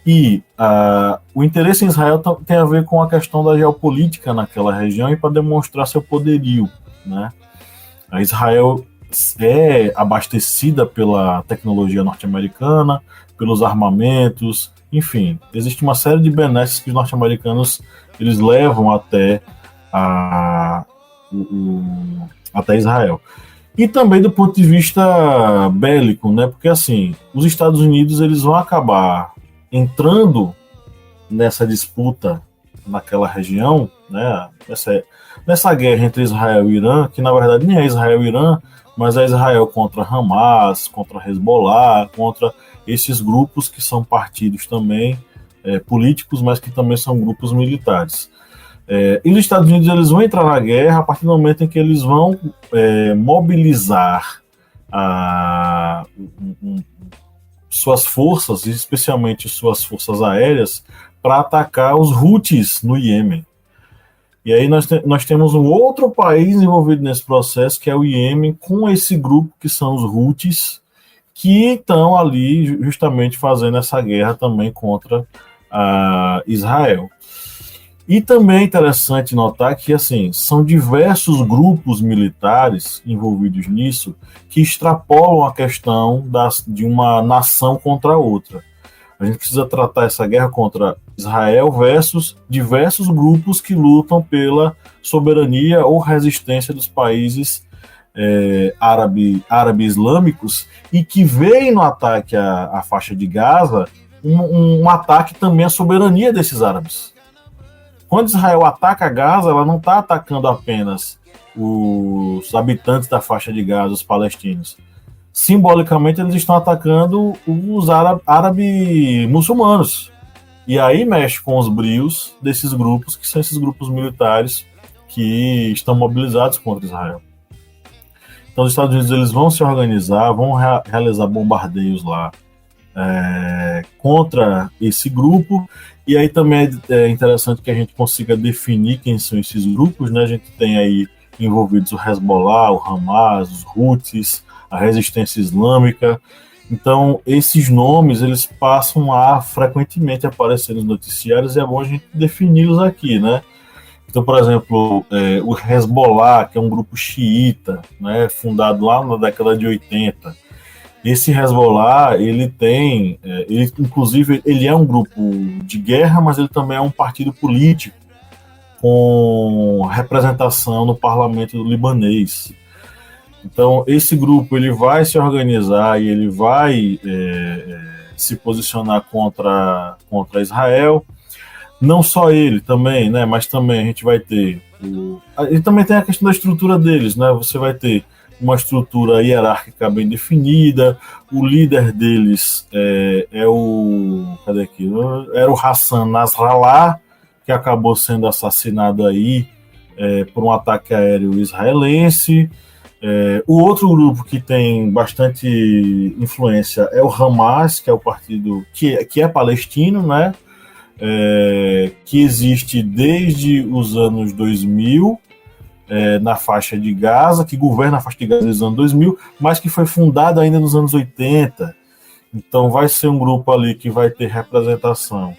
e o interesse em Israel tem a ver com a questão da geopolítica naquela região e para demonstrar seu poderio, né? A Israel é abastecida pela tecnologia norte-americana, pelos armamentos, enfim, existe uma série de benesses que os norte-americanos eles levam até Israel. E também do ponto de vista bélico, né? Porque assim, os Estados Unidos eles vão acabar entrando nessa disputa naquela região, né? Nessa guerra entre Israel e Irã, que na verdade nem é Israel e Irã, mas é Israel contra Hamas, contra Hezbollah, contra esses grupos que são partidos também políticos, mas que também são grupos militares. E os Estados Unidos eles vão entrar na guerra a partir do momento em que eles vão mobilizar suas forças, especialmente suas forças aéreas, para atacar os Houthis no Iêmen. E aí nós temos um outro país envolvido nesse processo, que é o Iêmen, com esse grupo que são os Houthis, que estão ali justamente fazendo essa guerra também contra Israel. E também é interessante notar que assim, são diversos grupos militares envolvidos nisso que extrapolam a questão de uma nação contra a outra. A gente precisa tratar essa guerra contra Israel versus diversos grupos que lutam pela soberania ou resistência dos países árabe-islâmicos e que veem no ataque à faixa de Gaza um ataque também à soberania desses árabes. Quando Israel ataca Gaza, ela não está atacando apenas os habitantes da faixa de Gaza, os palestinos. Simbolicamente, eles estão atacando os árabes muçulmanos. E aí mexe com os brios desses grupos, que são esses grupos militares que estão mobilizados contra Israel. Então, os Estados Unidos eles vão se organizar, vão realizar bombardeios lá contra esse grupo. E aí também é interessante que a gente consiga definir quem são esses grupos, né? A gente tem aí envolvidos o Hezbollah, o Hamas, os Houthis, a resistência islâmica. Então, esses nomes, eles passam a frequentemente aparecer nos noticiários e é bom a gente defini-los aqui, né? Então, por exemplo, o Hezbollah, que é um grupo xiita, né, fundado lá na década de 80. Esse Hezbollah, inclusive, ele é um grupo de guerra, mas ele também é um partido político com representação no parlamento libanês. Então, esse grupo ele vai se organizar e ele vai se posicionar contra Israel. Não só ele também, né? Mas também a gente vai ter... E também tem a questão da estrutura deles, né? Você vai ter uma estrutura hierárquica bem definida. O líder deles era o Hassan Nasrallah, que acabou sendo assassinado aí por um ataque aéreo israelense. O outro grupo que tem bastante influência é o Hamas, que é o partido que é palestino, né? Que existe desde os anos 2000 na faixa de Gaza, que governa a faixa de Gaza desde os anos 2000, mas que foi fundado ainda nos anos 80. Então vai ser um grupo ali que vai ter representação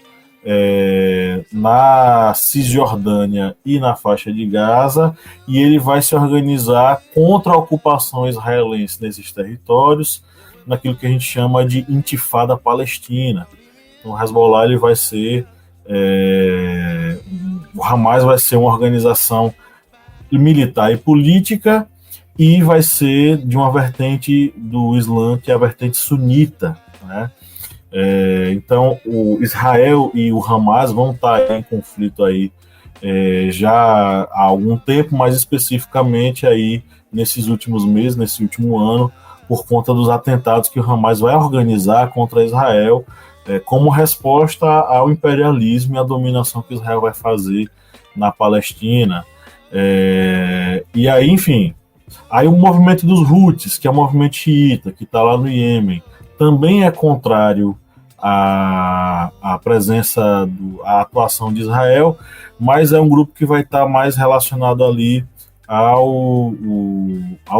na Cisjordânia e na faixa de Gaza, e ele vai se organizar contra a ocupação israelense nesses territórios, naquilo que a gente chama de intifada palestina. Então o Hezbollah ele vai ser o Hamas vai ser uma organização militar e política e vai ser de uma vertente do Islã, que é a vertente sunita, né? Então o Israel e o Hamas vão estar em conflito aí já há algum tempo, mais especificamente aí nesses últimos meses, nesse último ano, por conta dos atentados que o Hamas vai organizar contra Israel, como resposta ao imperialismo e à dominação que Israel vai fazer na Palestina. E aí, enfim, aí o movimento dos Houthis, que é o movimento xiita, que está lá no Iêmen, também é contrário à presença, à atuação de Israel, mas é um grupo que vai estar mais relacionado ali ao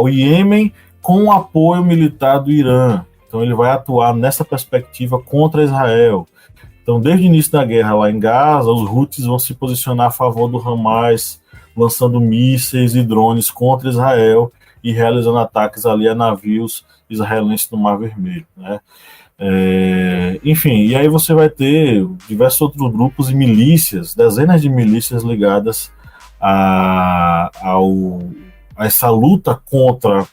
Iêmen, com o apoio militar do Irã. Então ele vai atuar nessa perspectiva contra Israel. Então, desde o início da guerra lá em Gaza, os Houthis vão se posicionar a favor do Hamas, lançando mísseis e drones contra Israel e realizando ataques ali a navios israelenses no Mar Vermelho, né? Enfim, e aí você vai ter diversos outros grupos e milícias, dezenas de milícias ligadas a essa luta contra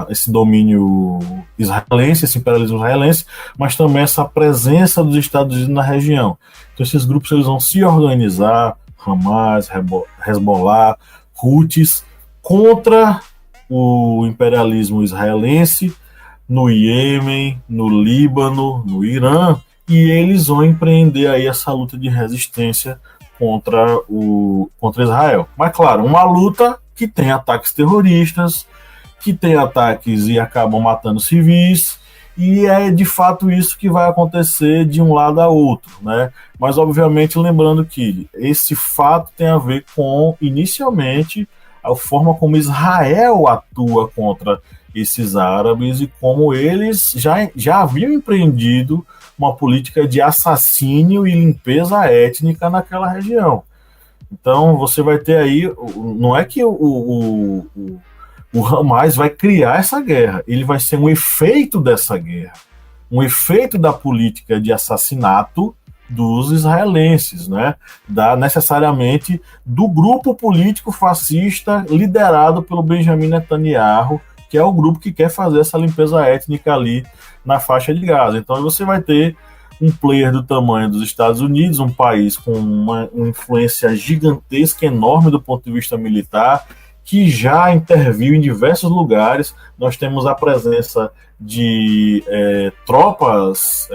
esse domínio israelense, esse imperialismo israelense, mas também essa presença dos Estados Unidos na região. Então esses grupos eles vão se organizar, Hamas, Hezbollah, Houthis, contra o imperialismo israelense no Iêmen, no Líbano, no Irã, e eles vão empreender aí essa luta de resistência contra Israel. Mas claro, uma luta que tem ataques terroristas, que tem ataques e acabam matando civis, e é de fato isso que vai acontecer de um lado a outro, né? Mas obviamente lembrando que esse fato tem a ver com, inicialmente, a forma como Israel atua contra esses árabes e como eles já haviam empreendido uma política de assassínio e limpeza étnica naquela região. Então você vai ter aí, não é que o Hamas vai criar essa guerra, ele vai ser um efeito dessa guerra, um efeito da política de assassinato dos israelenses, né? Necessariamente do grupo político fascista liderado pelo Benjamin Netanyahu, que é o grupo que quer fazer essa limpeza étnica ali na faixa de Gaza. Então você vai ter um player do tamanho dos Estados Unidos, um país com uma influência gigantesca, enorme do ponto de vista militar, que já interviu em diversos lugares. Nós temos a presença de tropas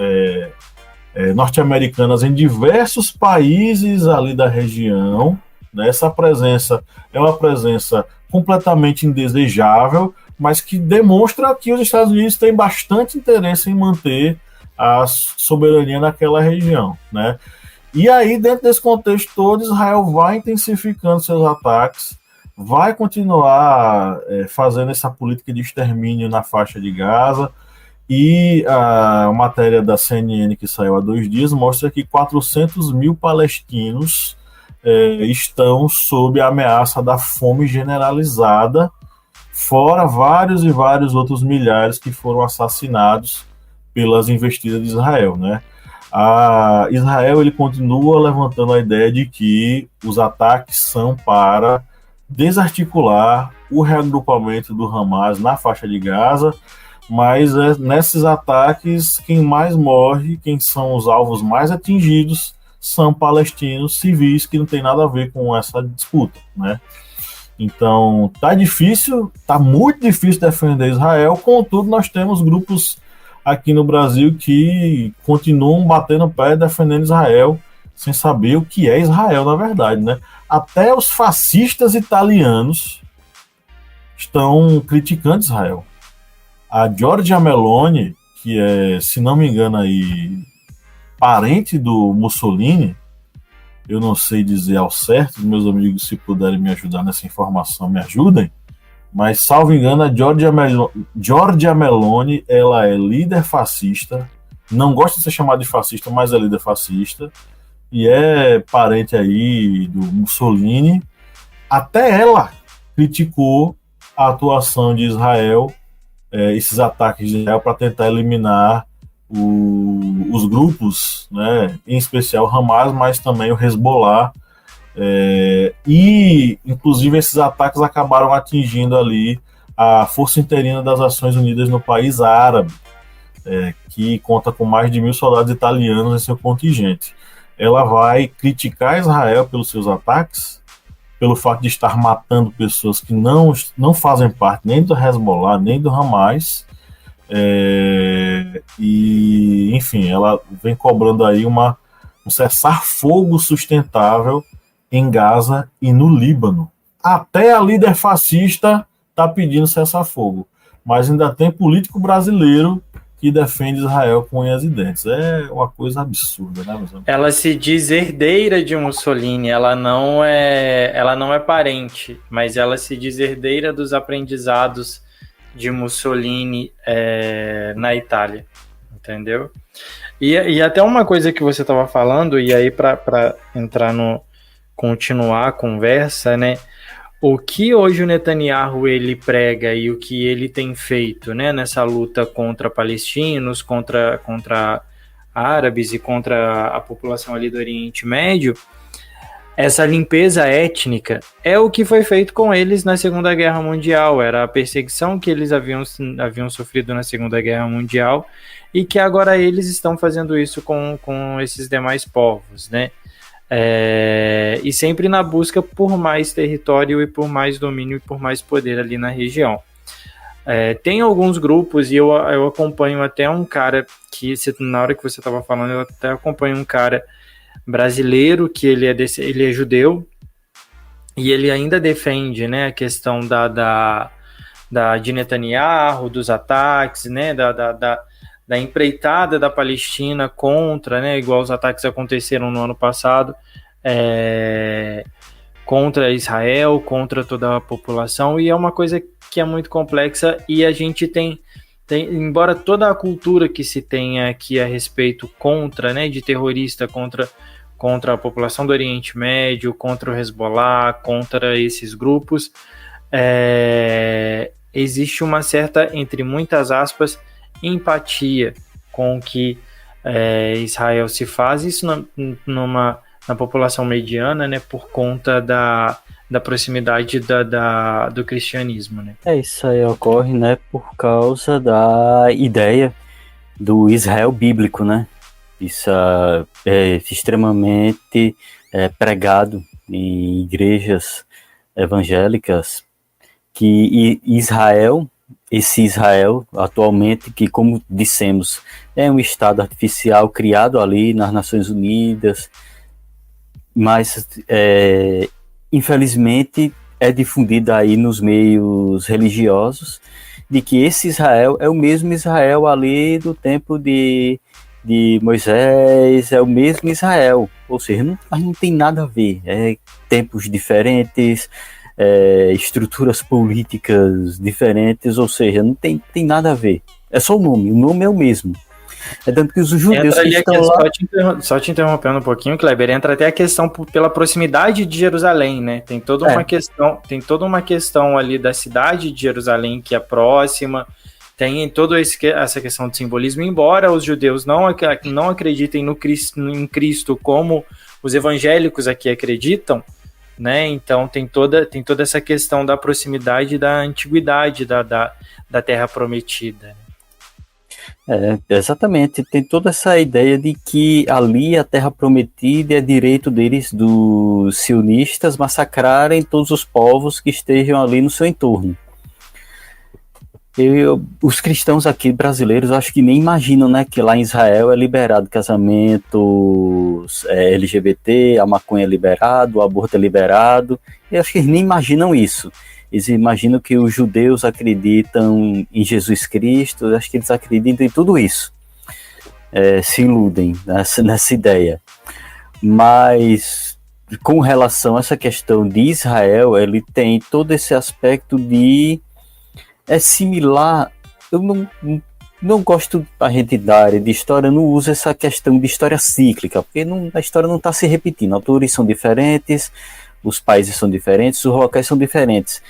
norte-americanas em diversos países ali da região. Né? Essa presença é uma presença completamente indesejável, mas que demonstra que os Estados Unidos têm bastante interesse em manter a soberania naquela região. Né? E aí, dentro desse contexto todo, Israel vai intensificando seus ataques, vai continuar fazendo essa política de extermínio na faixa de Gaza, e a matéria da CNN que saiu há 2 dias mostra que 400 mil palestinos estão sob a ameaça da fome generalizada, fora vários e vários outros milhares que foram assassinados pelas investidas de Israel, né? Israel ele continua levantando a ideia de que os ataques são para desarticular o reagrupamento do Hamas na faixa de Gaza, mas nesses ataques quem mais morre, quem são os alvos mais atingidos, são palestinos civis que não tem nada a ver com essa disputa, né? Então tá muito difícil defender Israel, contudo nós temos grupos aqui no Brasil que continuam batendo pé defendendo Israel, sem saber o que é Israel na verdade, né? Até os fascistas italianos estão criticando Israel. A Giorgia Meloni, que é, se não me engano, aí, parente do Mussolini, eu não sei dizer ao certo, meus amigos, se puderem me ajudar nessa informação, me ajudem, mas, salvo engano, a Giorgia Meloni, ela é líder fascista, não gosta de ser chamada de fascista, mas é líder fascista, e é parente aí do Mussolini. Até ela criticou a atuação de Israel, esses ataques de Israel para tentar eliminar os grupos, né, em especial o Hamas, mas também o Hezbollah, e inclusive esses ataques acabaram atingindo ali a Força Interina das Nações Unidas no país árabe, que conta com mais de 1.000 soldados italianos em seu contingente. Ela vai criticar Israel pelos seus ataques, pelo fato de estar matando pessoas que não fazem parte nem do Hezbollah, nem do Hamas. E, enfim, ela vem cobrando aí um cessar-fogo sustentável em Gaza e no Líbano. Até a líder fascista está pedindo cessar-fogo, mas ainda tem político brasileiro que defende Israel com unhas e dentes. É uma coisa absurda, né, meus amigos? Ela se diz herdeira de Mussolini, ela não é parente, mas ela se diz herdeira dos aprendizados de Mussolini na Itália, entendeu? E até uma coisa que você estava falando, e aí para continuar a conversa, né? O que hoje o Netanyahu ele prega e o que ele tem feito, né, nessa luta contra palestinos, contra árabes e contra a população ali do Oriente Médio, essa limpeza étnica é o que foi feito com eles na Segunda Guerra Mundial, era a perseguição que eles haviam sofrido na Segunda Guerra Mundial e que agora eles estão fazendo isso com esses demais povos, né? E sempre na busca por mais território e por mais domínio e por mais poder ali na região. Tem alguns grupos, e eu acompanho até um cara que, na hora que você estava falando, eu até acompanho um cara brasileiro que ele é judeu e ele ainda defende, né, a questão de Netanyahu, dos ataques, né, da empreitada da Palestina contra, né, igual os ataques aconteceram no ano passado, contra Israel, contra toda a população, e é uma coisa que é muito complexa, e a gente tem embora toda a cultura que se tenha aqui a respeito contra, né, de terrorista, contra a população do Oriente Médio, contra o Hezbollah, contra esses grupos, existe uma certa, entre muitas aspas, empatia com o que Israel se faz, isso na população mediana, né, por conta da proximidade do cristianismo, né? Isso aí ocorre, né, por causa da ideia do Israel bíblico, né? Isso é extremamente pregado em igrejas evangélicas, que esse Israel atualmente, que, como dissemos, é um estado artificial criado ali nas Nações Unidas, mas infelizmente é difundido aí nos meios religiosos de que esse Israel é o mesmo Israel ali do tempo de Moisés, é o mesmo Israel, ou seja, não tem nada a ver, tempos diferentes, estruturas políticas diferentes, ou seja, não tem nada a ver, é só o nome é o mesmo. É tanto que os judeus que estão lá... Só te interrompendo um pouquinho, Kleber, entra até a questão pela proximidade de Jerusalém, né? Tem toda uma questão ali da cidade de Jerusalém que é próxima, tem toda essa questão de simbolismo, embora os judeus não acreditem em Cristo como os evangélicos aqui acreditam, né? Então tem toda essa questão da proximidade e da antiguidade da Terra Prometida. Exatamente, tem toda essa ideia de que ali a Terra Prometida é direito deles, dos sionistas, massacrarem todos os povos que estejam ali no seu entorno. Os cristãos aqui brasileiros acho que nem imaginam, né, que lá em Israel é liberado casamentos LGBT, a maconha é liberado, o aborto é liberado, eu acho que eles nem imaginam isso. Eles imaginam que os judeus acreditam em Jesus Cristo, eu acho que eles acreditam em tudo isso, se iludem nessa ideia. Mas com relação a essa questão de Israel, ele tem todo esse aspecto de... É similar, eu não gosto da gente da área de história, não uso essa questão de história cíclica, porque a história não está se repetindo, autores são diferentes, os países são diferentes, os locais são diferentes,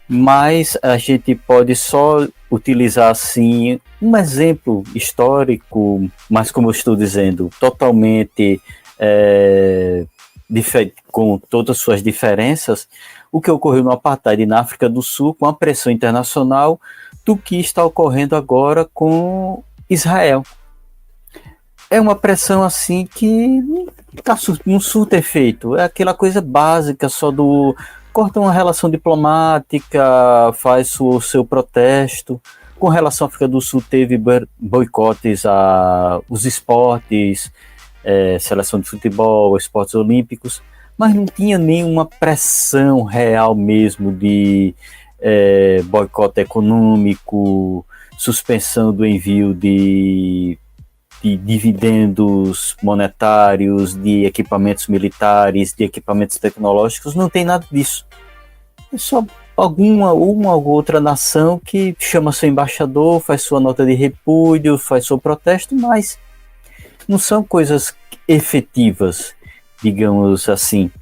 mas a gente pode só utilizar assim um exemplo histórico, mas como eu estou dizendo, totalmente com todas as suas diferenças, o que ocorreu no apartheid na África do Sul, com a pressão internacional, do que está ocorrendo agora com Israel. É uma pressão assim que não surta efeito. É aquela coisa básica só do... Corta uma relação diplomática, faz o seu protesto. Com relação à África do Sul, teve boicotes aos esportes, seleção de futebol, esportes olímpicos, mas não tinha nenhuma pressão real mesmo de boicote econômico, suspensão do envio de dividendos monetários, de equipamentos militares, de equipamentos tecnológicos, não tem nada disso. É só uma ou outra nação que chama seu embaixador, faz sua nota de repúdio, faz seu protesto, mas não são coisas efetivas, digamos assim.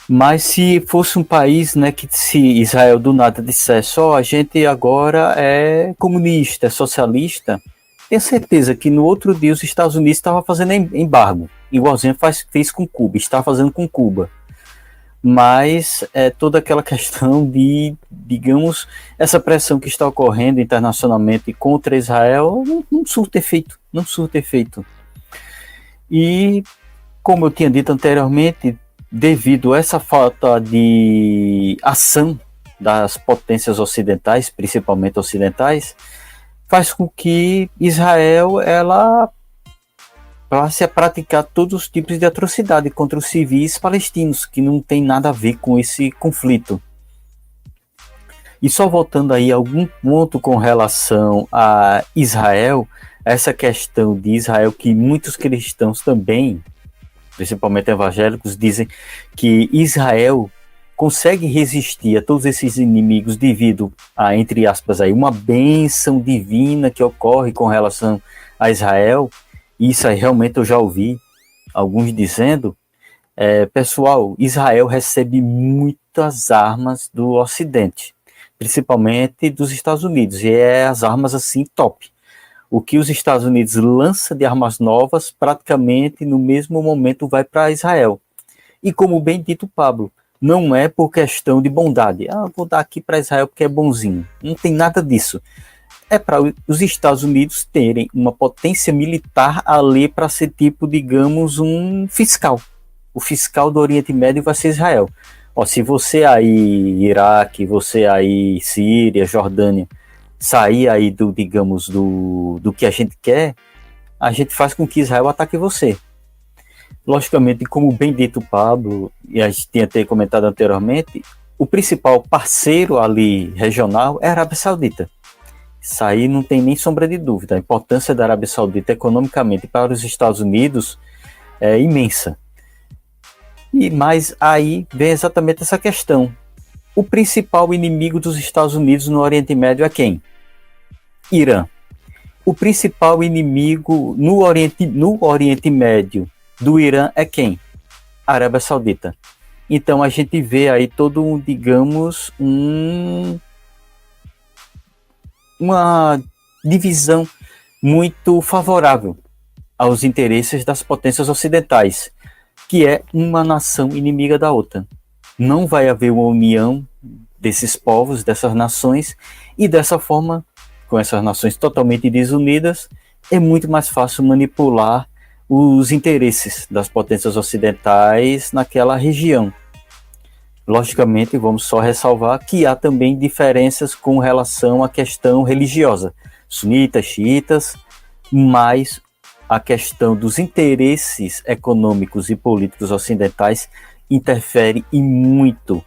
Mas se fosse um país, né, que se Israel do nada dissesse, a gente agora é comunista, é socialista, tenho certeza que no outro dia os Estados Unidos estavam fazendo embargo, igualzinho fez com Cuba, está fazendo com Cuba. Mas toda aquela questão de, digamos, essa pressão que está ocorrendo internacionalmente contra Israel não surta efeito. E, como eu tinha dito anteriormente, devido a essa falta de ação das potências ocidentais, principalmente ocidentais, faz com que Israel passe a praticar todos os tipos de atrocidade contra os civis palestinos, que não tem nada a ver com esse conflito. E só voltando aí a algum ponto com relação a Israel, essa questão de Israel que muitos cristãos também, principalmente evangélicos, dizem que Israel consegue resistir a todos esses inimigos devido a, entre aspas, aí, uma bênção divina que ocorre com relação a Israel. Isso aí realmente eu já ouvi alguns dizendo, pessoal, Israel recebe muitas armas do Ocidente, principalmente dos Estados Unidos, e as armas assim top. O que os Estados Unidos lança de armas novas, praticamente no mesmo momento vai para Israel. E como bem dito Pablo, não é por questão de bondade. Vou dar aqui para Israel porque é bonzinho. Não tem nada disso. É para os Estados Unidos terem uma potência militar ali para ser tipo, digamos, um fiscal. O fiscal do Oriente Médio vai ser Israel. Se você aí, Iraque, você aí, Síria, Jordânia, sair aí do, digamos, do que a gente quer, a gente faz com que Israel ataque você. Logicamente, como bem dito Pablo, e a gente tinha até comentado anteriormente, o principal parceiro ali regional é a Arábia Saudita. Isso aí não tem nem sombra de dúvida. A importância da Arábia Saudita economicamente para os Estados Unidos é imensa. Mas aí vem exatamente essa questão. O principal inimigo dos Estados Unidos no Oriente Médio é quem? Irã. O principal inimigo no Oriente Médio do Irã é quem? A Arábia Saudita. Então a gente vê aí todo, digamos, uma divisão muito favorável aos interesses das potências ocidentais, que é uma nação inimiga da outra. Não vai haver uma união desses povos, dessas nações, e dessa forma, com essas nações totalmente desunidas, é muito mais fácil manipular os interesses das potências ocidentais naquela região. Logicamente, vamos só ressalvar que há também diferenças com relação à questão religiosa, sunitas, xiitas, mas a questão dos interesses econômicos e políticos ocidentais interfere e muito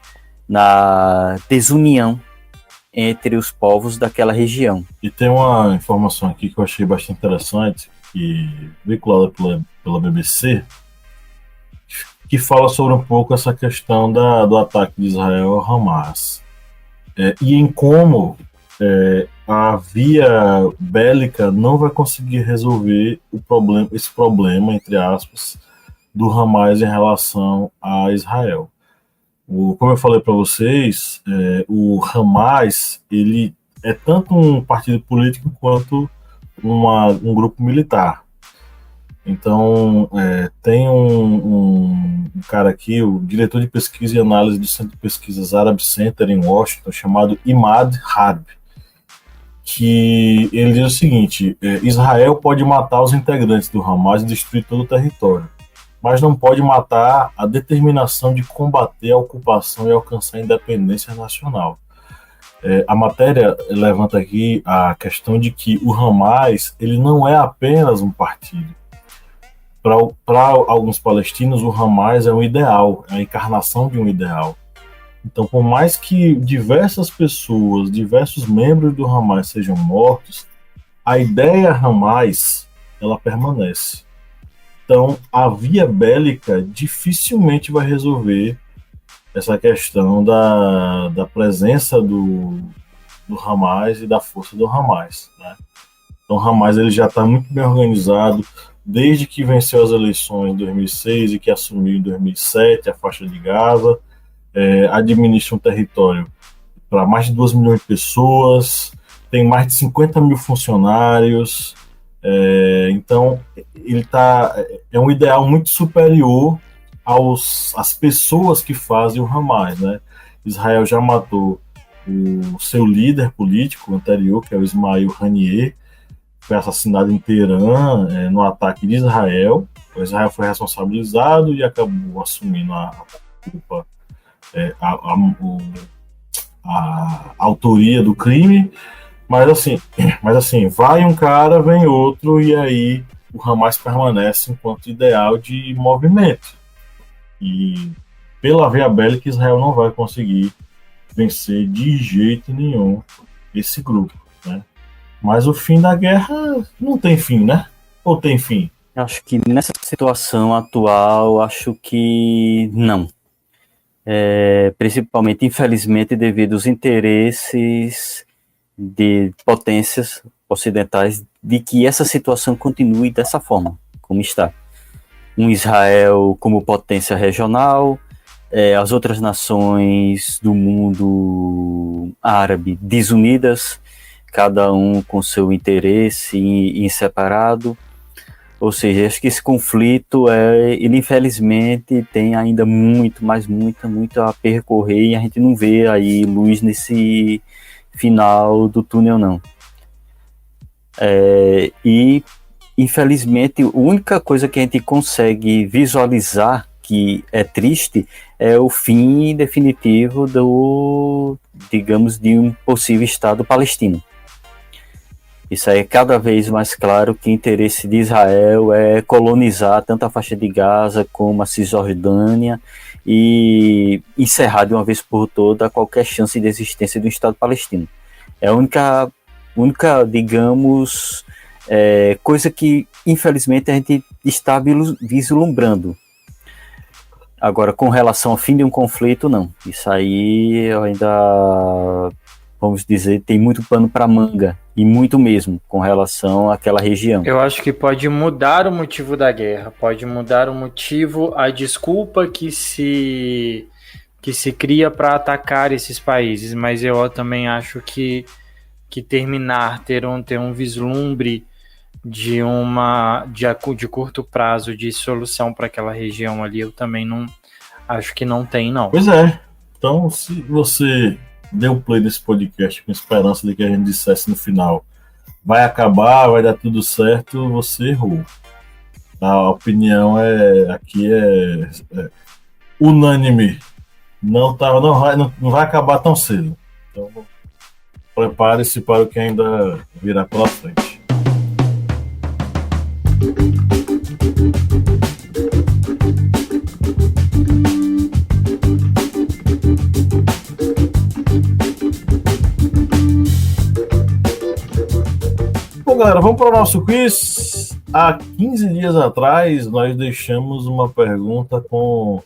na desunião entre os povos daquela região. E tem uma informação aqui que eu achei bastante interessante, que veiculada pela BBC, que fala sobre um pouco essa questão do ataque de Israel ao Hamas, e em como a via bélica não vai conseguir resolver esse problema, entre aspas, do Hamas em relação a Israel. Como eu falei para vocês, o Hamas ele é tanto um partido político quanto um grupo militar. Então, tem um cara aqui, o diretor de pesquisa e análise do Centro de Pesquisas Arab Center em Washington, chamado Imad Harb, que ele diz o seguinte: Israel pode matar os integrantes do Hamas e destruir todo o território, mas não pode matar a determinação de combater a ocupação e alcançar a independência nacional. A matéria levanta aqui a questão de que o Hamas ele não é apenas um partido. Para alguns palestinos, o Hamas é um ideal, é a encarnação de um ideal. Então, por mais que diversas pessoas, diversos membros do Hamas sejam mortos, a ideia Hamas, ela permanece. Então, a via bélica dificilmente vai resolver essa questão da presença do Hamas e da força do Hamas, né? Então, o Hamas ele já está muito bem organizado, desde que venceu as eleições em 2006 e que assumiu em 2007 a faixa de Gaza, administra um território para mais de 2 milhões de pessoas, tem mais de 50 mil funcionários, então ele é um ideal muito superior às pessoas que fazem o Hamas, né? Israel já matou o seu líder político anterior, que é o Ismail Haniyeh, foi assassinado em Teherã no ataque de Israel. O Israel foi responsabilizado e acabou assumindo a culpa, a autoria do crime. Mas assim, vai um cara, vem outro, e aí o Hamas permanece enquanto ideal de movimento. E pela via bélica, Israel não vai conseguir vencer de jeito nenhum esse grupo, né? Mas o fim da guerra não tem fim, né? Ou tem fim? Acho que nessa situação atual, acho que não. Principalmente, infelizmente, devido aos interesses de potências ocidentais de que essa situação continue dessa forma, como está. Um Israel como potência regional, as outras nações do mundo árabe desunidas, cada um com seu interesse em separado. Ou seja, acho que esse conflito, ele infelizmente tem ainda muito a percorrer, e a gente não vê aí luz nesse final do túnel, não. E infelizmente a única coisa que a gente consegue visualizar que é triste é o fim definitivo de um possível Estado palestino. Isso aí é cada vez mais claro que o interesse de Israel é colonizar tanto a faixa de Gaza como a Cisjordânia e encerrar de uma vez por toda qualquer chance de existência do Estado palestino. É a única digamos, coisa que infelizmente a gente está vislumbrando. Agora, com relação ao fim de um conflito, não. Isso aí eu ainda, vamos dizer, tem muito pano para manga, e muito mesmo, com relação àquela região. Eu acho que pode mudar o motivo da guerra, pode mudar o motivo, a desculpa que se cria para atacar esses países, mas eu também acho que ter um vislumbre de curto prazo de solução para aquela região ali, eu também não acho que não tem, não. Pois é. Então, se você deu play nesse podcast com esperança de que a gente dissesse no final vai acabar, vai dar tudo certo, você errou. A opinião aqui é unânime. Não vai acabar tão cedo. Então, prepare-se para o que ainda virá pela frente. Bom, galera, vamos para o nosso quiz. Há 15 dias atrás, nós deixamos uma pergunta com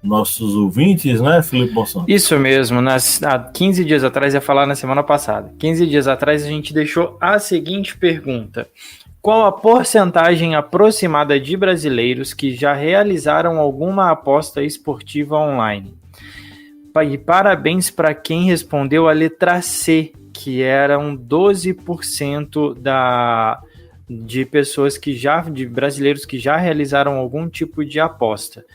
nossos ouvintes, né, Felipe Monsanto? Isso mesmo, há 15 dias atrás, ia falar na semana passada. 15 dias atrás a gente deixou a seguinte pergunta: qual a porcentagem aproximada de brasileiros que já realizaram alguma aposta esportiva online? E parabéns para quem respondeu a letra C, que eram 12% de pessoas de brasileiros que já realizaram algum tipo de aposta.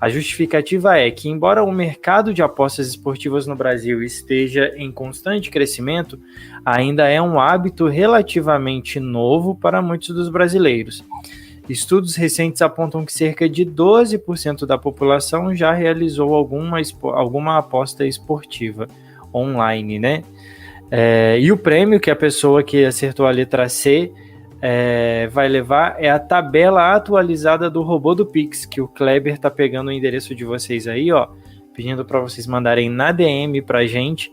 A justificativa é que, embora o mercado de apostas esportivas no Brasil esteja em constante crescimento, ainda é um hábito relativamente novo para muitos dos brasileiros. Estudos recentes apontam que cerca de 12% da população já realizou alguma aposta esportiva online, né? E o prêmio que a pessoa que acertou a letra C vai levar é a tabela atualizada do robô do Pix, que o Kleber tá pegando o endereço de vocês aí, ó, pedindo para vocês mandarem na DM pra gente,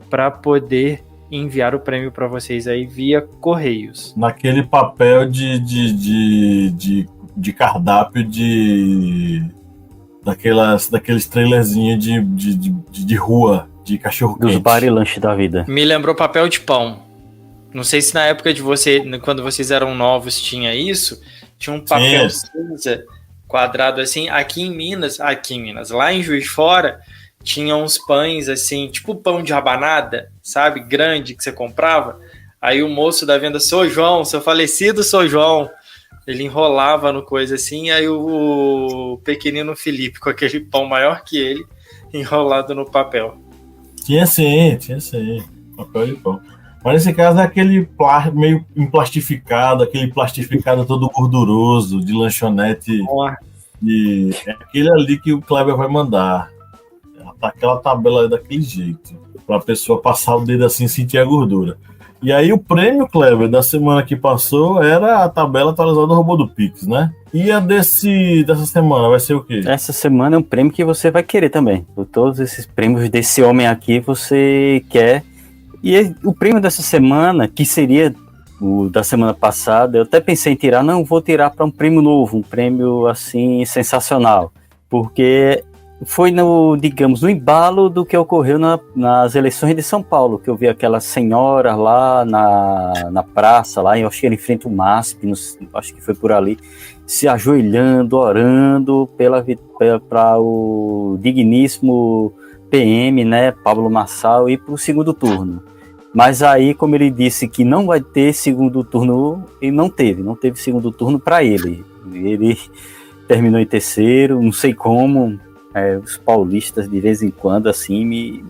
para poder enviar o prêmio para vocês aí via Correios. Naquele papel de cardápio daqueles trailerzinhos de rua, de cachorro quente. Dos bar e lanche da vida. Me lembrou papel de pão. Não sei se na época de quando vocês eram novos, tinha isso. Tinha um papel cinza, quadrado assim. Aqui em Minas, lá em Juiz de Fora, tinha uns pães assim, tipo pão de rabanada, sabe? Grande, que você comprava. Aí o moço da venda, Sou João, seu falecido Sou João, ele enrolava no coisa assim, aí o pequenino Felipe, com aquele pão maior que ele, enrolado no papel. Tinha sim. Papel de pão. Mas nesse caso é aquele meio emplastificado, aquele plastificado todo gorduroso, de lanchonete. É aquele ali que o Kleber vai mandar. Aquela tabela daquele jeito, para a pessoa passar o dedo assim e sentir a gordura. E aí o prêmio, Kleber, da semana que passou era a tabela atualizada do robô do Pix, né? E a dessa semana vai ser o quê? Essa semana é um prêmio que você vai querer também. Por todos esses prêmios desse homem aqui, você quer. E o prêmio dessa semana, que seria o da semana passada, eu até pensei em tirar, não, vou tirar para um prêmio novo, um prêmio assim sensacional, porque foi no embalo do que ocorreu nas eleições de São Paulo, que eu vi aquela senhora lá na praça, lá, eu acho que era em frente ao MASP, acho que foi por ali, se ajoelhando, orando para o digníssimo PM, né, Pablo Marçal, ir para o segundo turno. Mas aí, como ele disse que não vai ter segundo turno, e não teve segundo turno para ele. Ele terminou em terceiro, não sei como. Os paulistas de vez em quando assim me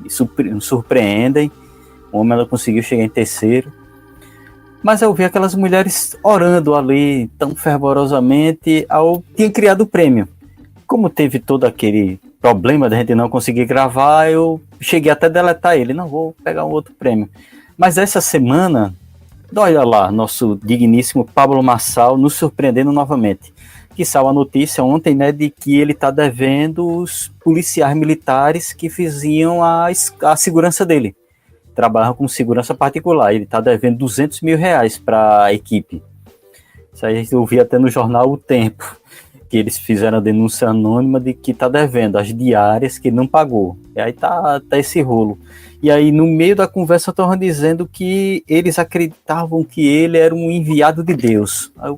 surpreendem. O homem ela conseguiu chegar em terceiro, mas eu vi aquelas mulheres orando ali tão fervorosamente tinha criado o prêmio. Como teve todo aquele problema da gente não conseguir gravar, eu cheguei até a deletar ele, não vou pegar um outro prêmio. Mas essa semana, olha lá, nosso digníssimo Pablo Marçal nos surpreendendo novamente. Que saiu a notícia ontem, né, de que ele está devendo os policiais militares que faziam a segurança dele. Trabalham com segurança particular. Ele está devendo R$200 mil para a equipe. Isso aí eu vi até no jornal O Tempo, que eles fizeram a denúncia anônima de que está devendo as diárias que ele não pagou. E aí tá esse rolo. E aí no meio da conversa estavam dizendo que eles acreditavam que ele era um enviado de Deus. Aí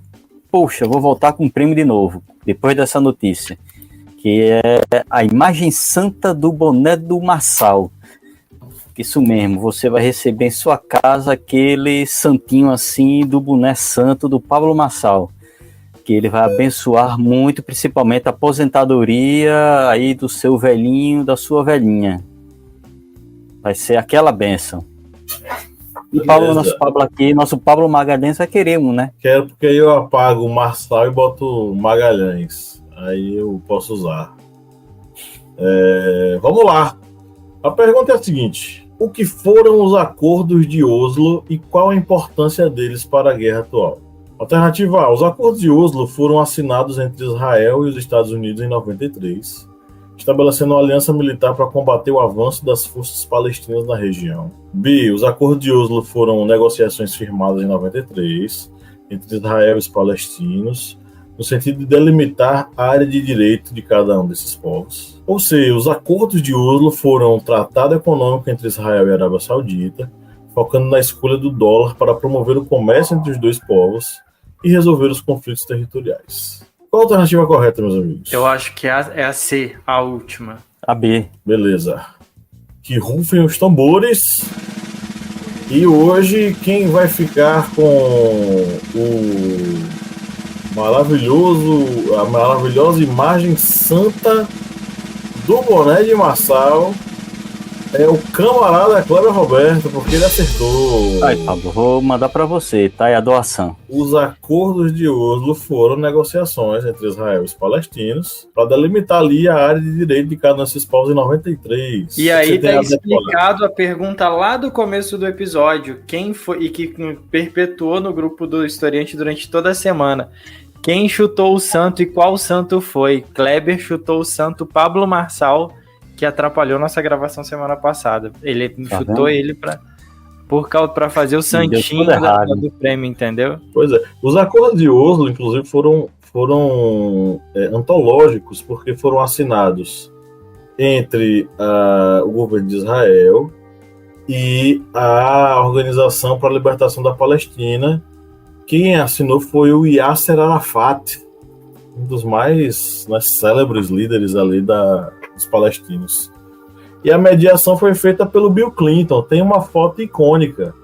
poxa, vou voltar com o prêmio de novo, depois dessa notícia, que é a imagem santa do boné do Marçal. Isso mesmo, você vai receber em sua casa aquele santinho assim do boné santo do Pablo Marçal, que ele vai abençoar muito, principalmente a aposentadoria aí do seu velhinho, da sua velhinha. Vai ser aquela bênção. E nosso Pablo Magalhães vai querer um, né? Quero, porque aí eu apago o Marçal e boto Magalhães. Aí eu posso usar. Vamos lá. A pergunta é a seguinte: o que foram os acordos de Oslo e qual a importância deles para a guerra atual? Alternativa A: os acordos de Oslo foram assinados entre Israel e os Estados Unidos em 93, estabelecendo uma aliança militar para combater o avanço das forças palestinas na região. B: os acordos de Oslo foram negociações firmadas em 93 entre Israel e os palestinos, no sentido de delimitar a área de direito de cada um desses povos. Ou seja, os acordos de Oslo foram um tratado econômico entre Israel e a Arábia Saudita, focando na escolha do dólar para promover o comércio entre os dois povos e resolver os conflitos territoriais. Qual a alternativa correta, meus amigos? Eu acho que é a C, a última. A B. Beleza. Que rufem os tambores. E hoje, quem vai ficar com a maravilhosa imagem santa do boné de Marçal É o camarada Cléber Roberto, porque ele acertou. Aí, Pablo, vou mandar pra você, tá? É a doação. Os acordos de Oslo foram negociações entre Israel e os palestinos para delimitar ali a área de direito de cada um desses povos em 93. E aí Você tem tá a decolar. explicado a pergunta lá do começo do episódio. Quem foi e que perpetuou no grupo do historiante durante toda a semana. Quem chutou o santo e qual santo foi? Kleber chutou o santo Pablo Marçal, que atrapalhou nossa gravação semana passada. Ele chutou vendo? ele pra fazer o santinho tudo errado. do prêmio, entendeu? Pois é. Os acordos de Oslo, inclusive, foram antológicos, porque foram assinados entre o governo de Israel e a Organização para a Libertação da Palestina. Quem assinou foi o Yasser Arafat, um dos mais célebres líderes ali dos palestinos. E a mediação foi feita pelo Bill Clinton. Tem uma foto icônica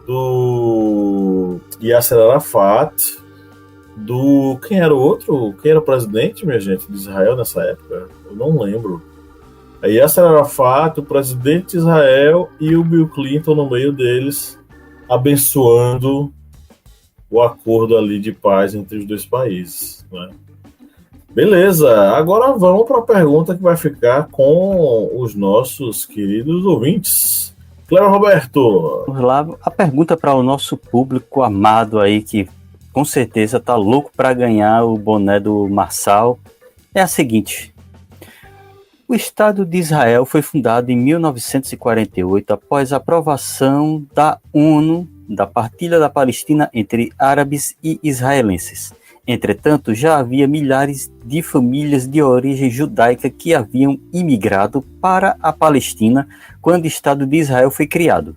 do Yasser Arafat, quem era o outro? Quem era o presidente, minha gente, de Israel nessa época? Eu não lembro. É Yasser Arafat, o presidente de Israel, e o Bill Clinton no meio deles, abençoando o acordo ali de paz entre os dois países, né? Beleza, agora vamos para a pergunta que vai ficar com os nossos queridos ouvintes. Cléber Roberto. Vamos lá, a pergunta para o nosso público amado aí, que com certeza tá louco para ganhar o boné do Marçal, é a seguinte. O Estado de Israel foi fundado em 1948 após a aprovação da ONU da partilha da Palestina entre árabes e israelenses. Entretanto, já havia milhares de famílias de origem judaica que haviam imigrado para a Palestina quando o Estado de Israel foi criado.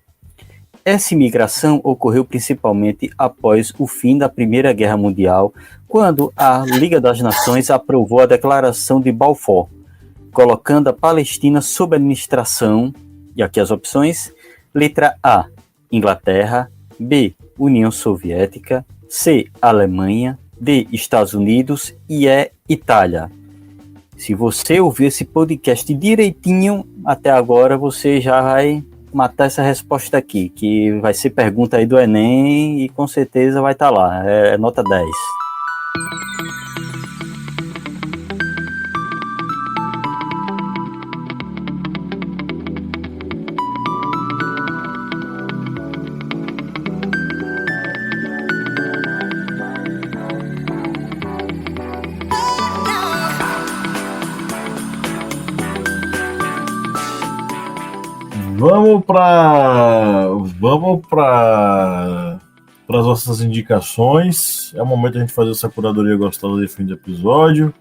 Essa imigração ocorreu principalmente após o fim da Primeira Guerra Mundial, quando a Liga das Nações aprovou a Declaração de Balfour, colocando a Palestina sob administração, e aqui as opções, letra A, Inglaterra, B, União Soviética, C, Alemanha, D, Estados Unidos e E, Itália. Se você ouviu esse podcast direitinho até agora, você já vai matar essa resposta aqui, que vai ser pergunta aí do Enem e com certeza vai estar lá, é nota 10. Vamos para as nossas indicações. É o momento de a gente fazer essa curadoria gostosa de fim de episódio.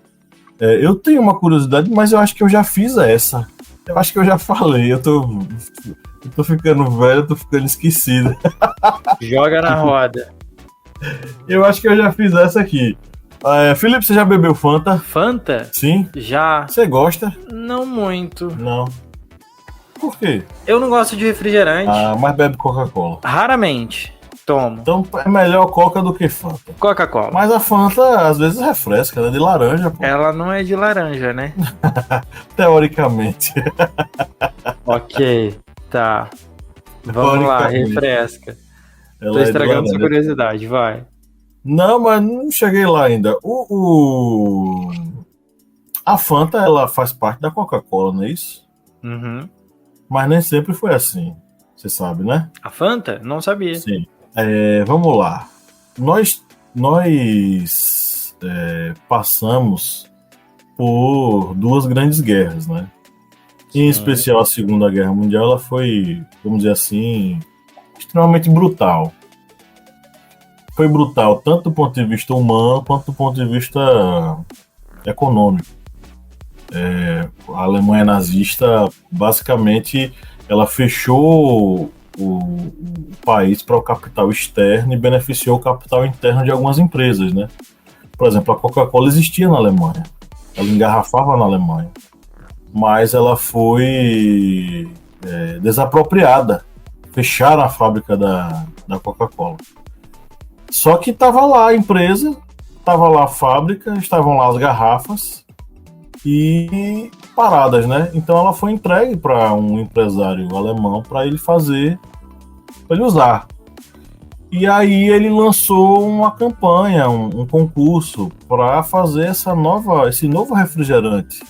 Eu tenho uma curiosidade, mas eu acho que eu já fiz essa. Eu acho que eu já falei. Eu tô ficando velho, eu tô ficando esquecido. Joga na roda. Eu acho que eu já fiz essa aqui. Felipe, você já bebeu Fanta? Fanta? Sim. Já. Você gosta? Não muito. Não. Por quê? Eu não gosto de refrigerante. Mas bebe Coca-Cola. Raramente tomo. Então é melhor Coca do que Fanta. Coca-Cola. Mas a Fanta às vezes refresca, ela é de laranja, pô. Ela não é de laranja, né? Teoricamente. Ok, tá. Vamos lá, refresca. Ela Tô é de estragando sua laranja. curiosidade, vai. Não, mas não cheguei lá ainda. A Fanta, ela faz parte da Coca-Cola, não é isso? Uhum. Mas nem sempre foi assim. Você sabe, né? A Fanta? Não sabia. Sim. Vamos lá. Nós passamos por duas grandes guerras, né? Em especial a Segunda Guerra Mundial, ela foi, vamos dizer assim, extremamente brutal. Foi brutal tanto do ponto de vista humano quanto do ponto de vista econômico. A Alemanha nazista, basicamente, ela fechou o país para o capital externo e beneficiou o capital interno de algumas empresas, né? Por exemplo, a Coca-Cola existia na Alemanha, ela engarrafava na Alemanha, mas ela foi desapropriada, fecharam a fábrica da Coca-Cola. Só que estava lá a empresa, estava lá a fábrica, estavam lá as garrafas, e paradas, né? Então ela foi entregue para um empresário alemão para ele fazer, para ele usar. E aí ele lançou uma campanha, um concurso para fazer esse novo refrigerante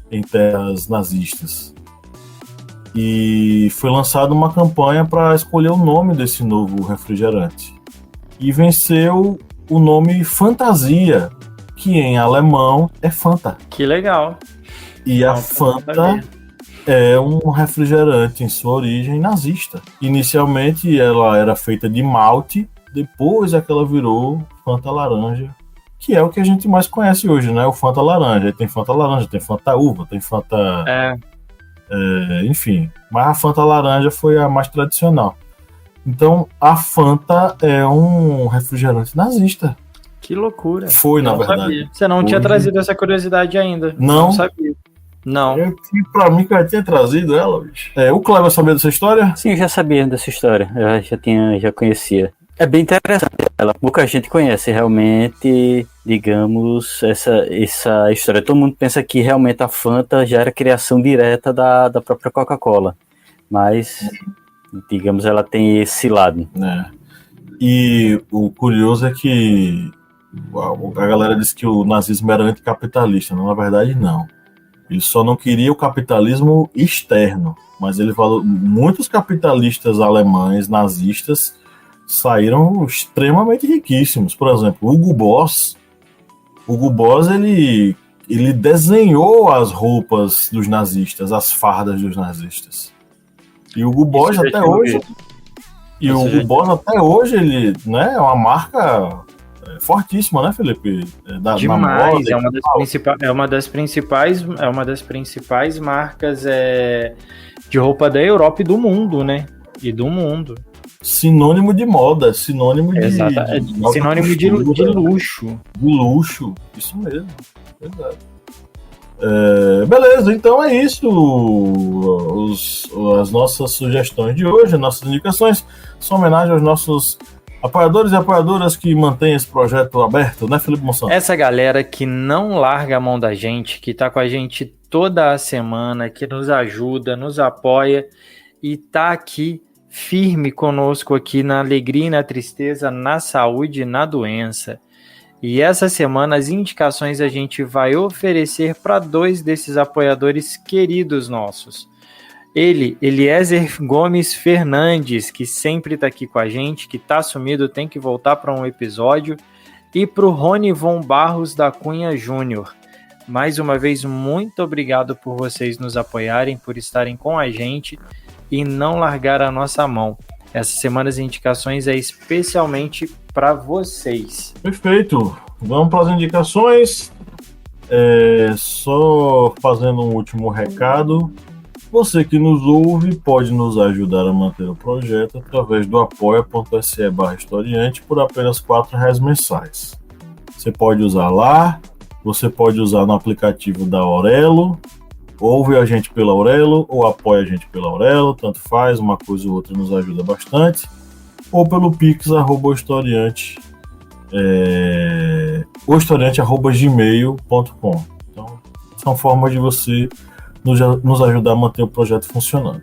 em terras nazistas. E foi lançada uma campanha para escolher o nome desse novo refrigerante. E venceu o nome Fantasia, que em alemão é Fanta. Que legal. E a Fanta é um refrigerante em sua origem nazista. Inicialmente ela era feita de malte, depois é que ela virou Fanta laranja, que é o que a gente mais conhece hoje, né? O Fanta laranja. Tem Fanta laranja, tem Fanta uva, tem Fanta... enfim. Mas a Fanta laranja foi a mais tradicional. Então a Fanta é um refrigerante nazista. Que loucura. Foi, na verdade. Sabia. Você não tinha trazido essa curiosidade ainda. Não sabia. Não. Pra mim que eu tinha trazido ela, bicho. O Cleber sabia dessa história? Sim, eu já sabia dessa história. Eu já conhecia. É bem interessante. Pouca gente conhece realmente, digamos, essa história. Todo mundo pensa que realmente a Fanta já era criação direta da própria Coca-Cola. Mas, digamos, ela tem esse lado. E o curioso é que a galera disse que o nazismo era anticapitalista. Na verdade, não. Ele só não queria o capitalismo externo, mas ele falou, muitos capitalistas alemães nazistas saíram extremamente riquíssimos. Por exemplo, Hugo Boss ele desenhou as roupas dos nazistas, as fardas dos nazistas. E o Hugo Boss até hoje, ele, né, é uma marca fortíssima, né, Felipe? Demais, é uma das principais marcas de roupa da Europa e do mundo, né? E do mundo. Sinônimo de moda, sinônimo de luxo. De luxo, isso mesmo. Verdade. Beleza, então é isso. As nossas sugestões de hoje, as nossas indicações, são homenagem aos nossos apoiadores e apoiadoras que mantêm esse projeto aberto, né, Felipe Monsanto? Essa galera que não larga a mão da gente, que tá com a gente toda a semana, que nos ajuda, nos apoia e tá aqui firme conosco aqui na alegria e na tristeza, na saúde e na doença. E essa semana as indicações a gente vai oferecer para 2 desses apoiadores queridos nossos. Ele, Eliezer Gomes Fernandes, que sempre está aqui com a gente, que está sumido, tem que voltar para um episódio. E para o Ronivon Barros da Cunha Júnior. Mais uma vez, muito obrigado por vocês nos apoiarem, por estarem com a gente e não largar a nossa mão. Essa semana as indicações é especialmente para vocês. Perfeito. Vamos para as indicações. Só fazendo um último recado. Você que nos ouve pode nos ajudar a manter o projeto através do apoia.se/historiante por apenas R$4 mensais. Você pode usar lá, você pode usar no aplicativo da Aurelo, ouve a gente pela Aurelo ou apoia a gente pela Aurelo, tanto faz, uma coisa ou outra nos ajuda bastante, ou pelo Pix @historiante, historiante@gmail.com. Então, são formas de você nos ajudar a manter o projeto funcionando.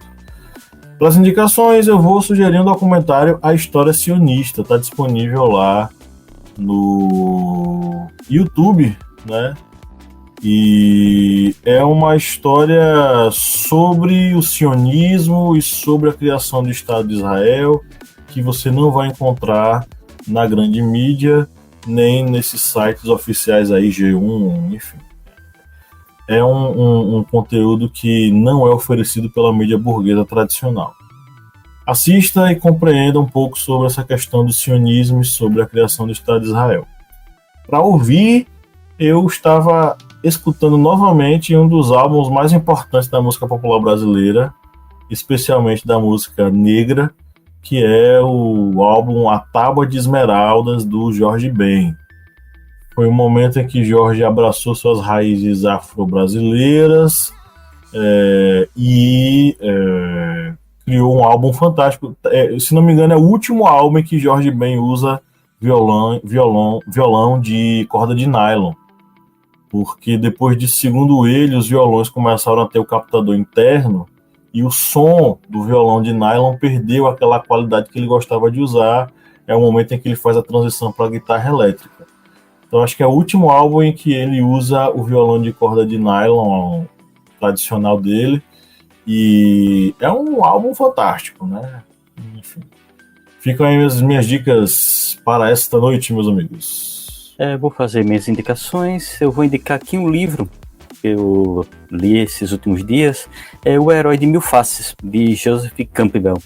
Para as indicações, eu vou sugerir um documentário A História Sionista, está disponível lá no YouTube, né? E é uma história sobre o sionismo e sobre a criação do Estado de Israel, que você não vai encontrar na grande mídia, nem nesses sites oficiais aí, G1, enfim. É um conteúdo que não é oferecido pela mídia burguesa tradicional. Assista e compreenda um pouco sobre essa questão do sionismo e sobre a criação do Estado de Israel. Para ouvir, eu estava escutando novamente um dos álbuns mais importantes da música popular brasileira, especialmente da música negra, que é o álbum A Tábua de Esmeraldas, do Jorge Ben. Foi um momento em que Jorge abraçou suas raízes afro-brasileiras e criou um álbum fantástico. Se não me engano, é o último álbum em que Jorge Ben usa violão de corda de nylon. porque depois de, segundo ele, os violões começaram a ter o captador interno e o som do violão de nylon perdeu aquela qualidade que ele gostava de usar. É o momento em que ele faz a transição para a guitarra elétrica. Então acho que é o último álbum em que ele usa o violão de corda de nylon tradicional dele, e é um álbum fantástico, né? Enfim. Ficam aí as minhas dicas para esta noite, meus amigos. Vou fazer minhas indicações. Eu vou indicar aqui um livro que eu li esses últimos dias. É O Herói de Mil Faces, de Joseph Campbell.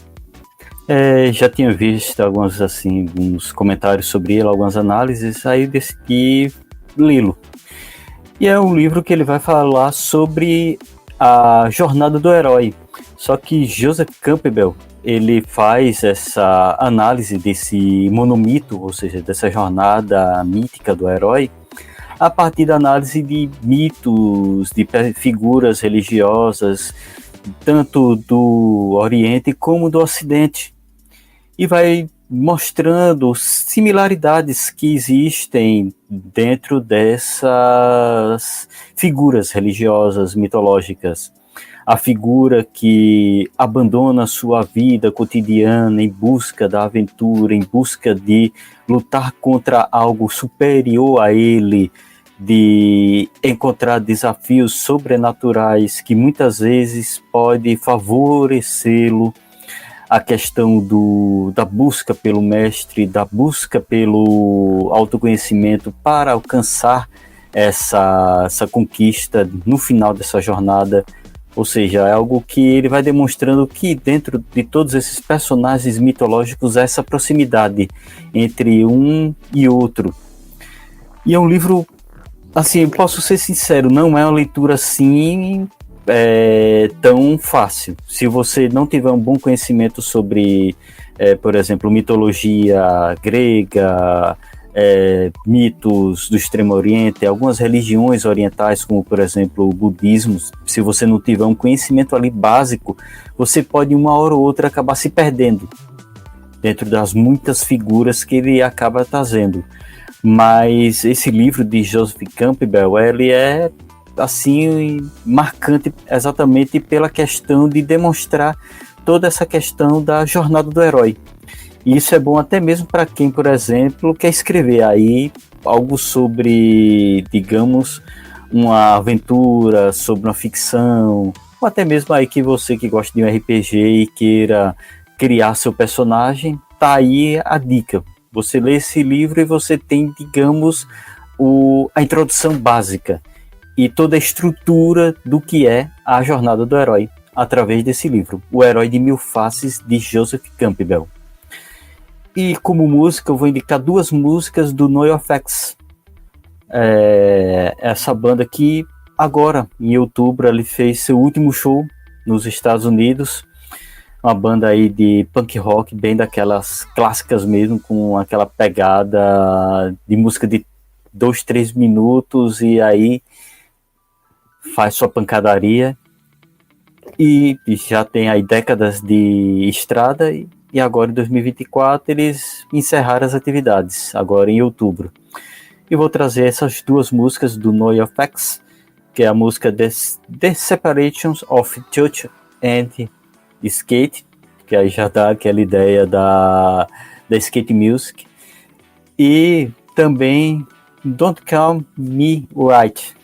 Já tinha visto alguns comentários sobre ele, algumas análises, aí decidi lê-lo. E é um livro que ele vai falar sobre a jornada do herói. Só que Joseph Campbell, ele faz essa análise desse monomito, ou seja, dessa jornada mítica do herói, a partir da análise de mitos, de figuras religiosas, tanto do Oriente como do Ocidente. E vai mostrando similaridades que existem dentro dessas figuras religiosas, mitológicas. A figura que abandona sua vida cotidiana em busca da aventura, em busca de lutar contra algo superior a ele, de encontrar desafios sobrenaturais que muitas vezes pode favorecê-lo. A questão da busca pelo mestre, da busca pelo autoconhecimento para alcançar essa conquista no final dessa jornada. Ou seja, é algo que ele vai demonstrando que dentro de todos esses personagens mitológicos há essa proximidade entre um e outro. E é um livro, assim, posso ser sincero, não é uma leitura assim tão fácil. Se você não tiver um bom conhecimento sobre, por exemplo, mitologia grega, mitos do Extremo Oriente, algumas religiões orientais, como por exemplo o budismo, se você não tiver um conhecimento ali básico, você pode uma hora ou outra acabar se perdendo dentro das muitas figuras que ele acaba trazendo. Mas esse livro de Joseph Campbell, ele é assim marcante exatamente pela questão de demonstrar toda essa questão da jornada do herói. E isso é bom até mesmo para quem, por exemplo, quer escrever aí algo sobre, digamos, uma aventura, sobre uma ficção, ou até mesmo aí que você que gosta de um RPG e queira criar seu personagem, tá aí a dica. Você lê esse livro e você tem, digamos, a introdução básica e toda a estrutura do que é a jornada do herói através desse livro, O Herói de Mil Faces, de Joseph Campbell. E como música, eu vou indicar 2 músicas do NoFX. Essa banda que agora, em outubro, ele fez seu último show nos Estados Unidos. Uma banda aí de punk rock, bem daquelas clássicas mesmo, com aquela pegada de música de 2, 3 minutos e aí faz sua pancadaria. E já tem aí décadas de estrada e agora em 2024 eles encerraram as atividades, agora em outubro. E vou trazer essas 2 músicas do NoFX, que é a música The Separations of Church and Skate, que aí já dá aquela ideia da skate music, e também Don't Call Me Right,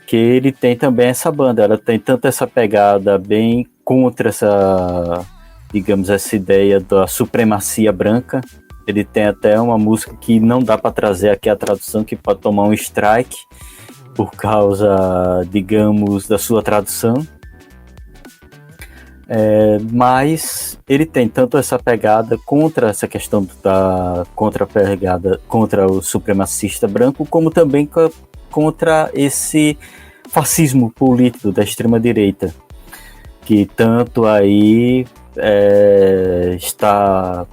que ele tem também essa banda, ela tem tanto essa pegada bem contra essa, digamos, essa ideia da supremacia branca. Ele tem até uma música que não dá para trazer aqui a tradução, que pode tomar um strike por causa, digamos, da sua tradução. Mas ele tem tanto essa pegada contra essa questão contra o supremacista branco, como também contra esse fascismo político da extrema-direita, que tanto aí está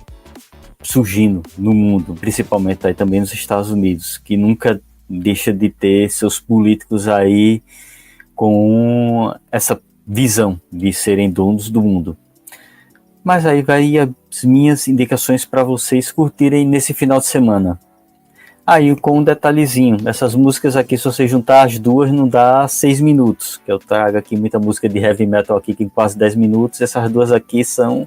surgindo no mundo, principalmente aí também nos Estados Unidos, que nunca deixa de ter seus políticos aí com essa visão de serem donos do mundo. Mas aí vai as minhas indicações para vocês curtirem nesse final de semana. Aí com um detalhezinho, essas músicas aqui, se você juntar as duas, não dá 6 minutos, que eu trago aqui muita música de heavy metal aqui, que quase 10 minutos, essas duas aqui são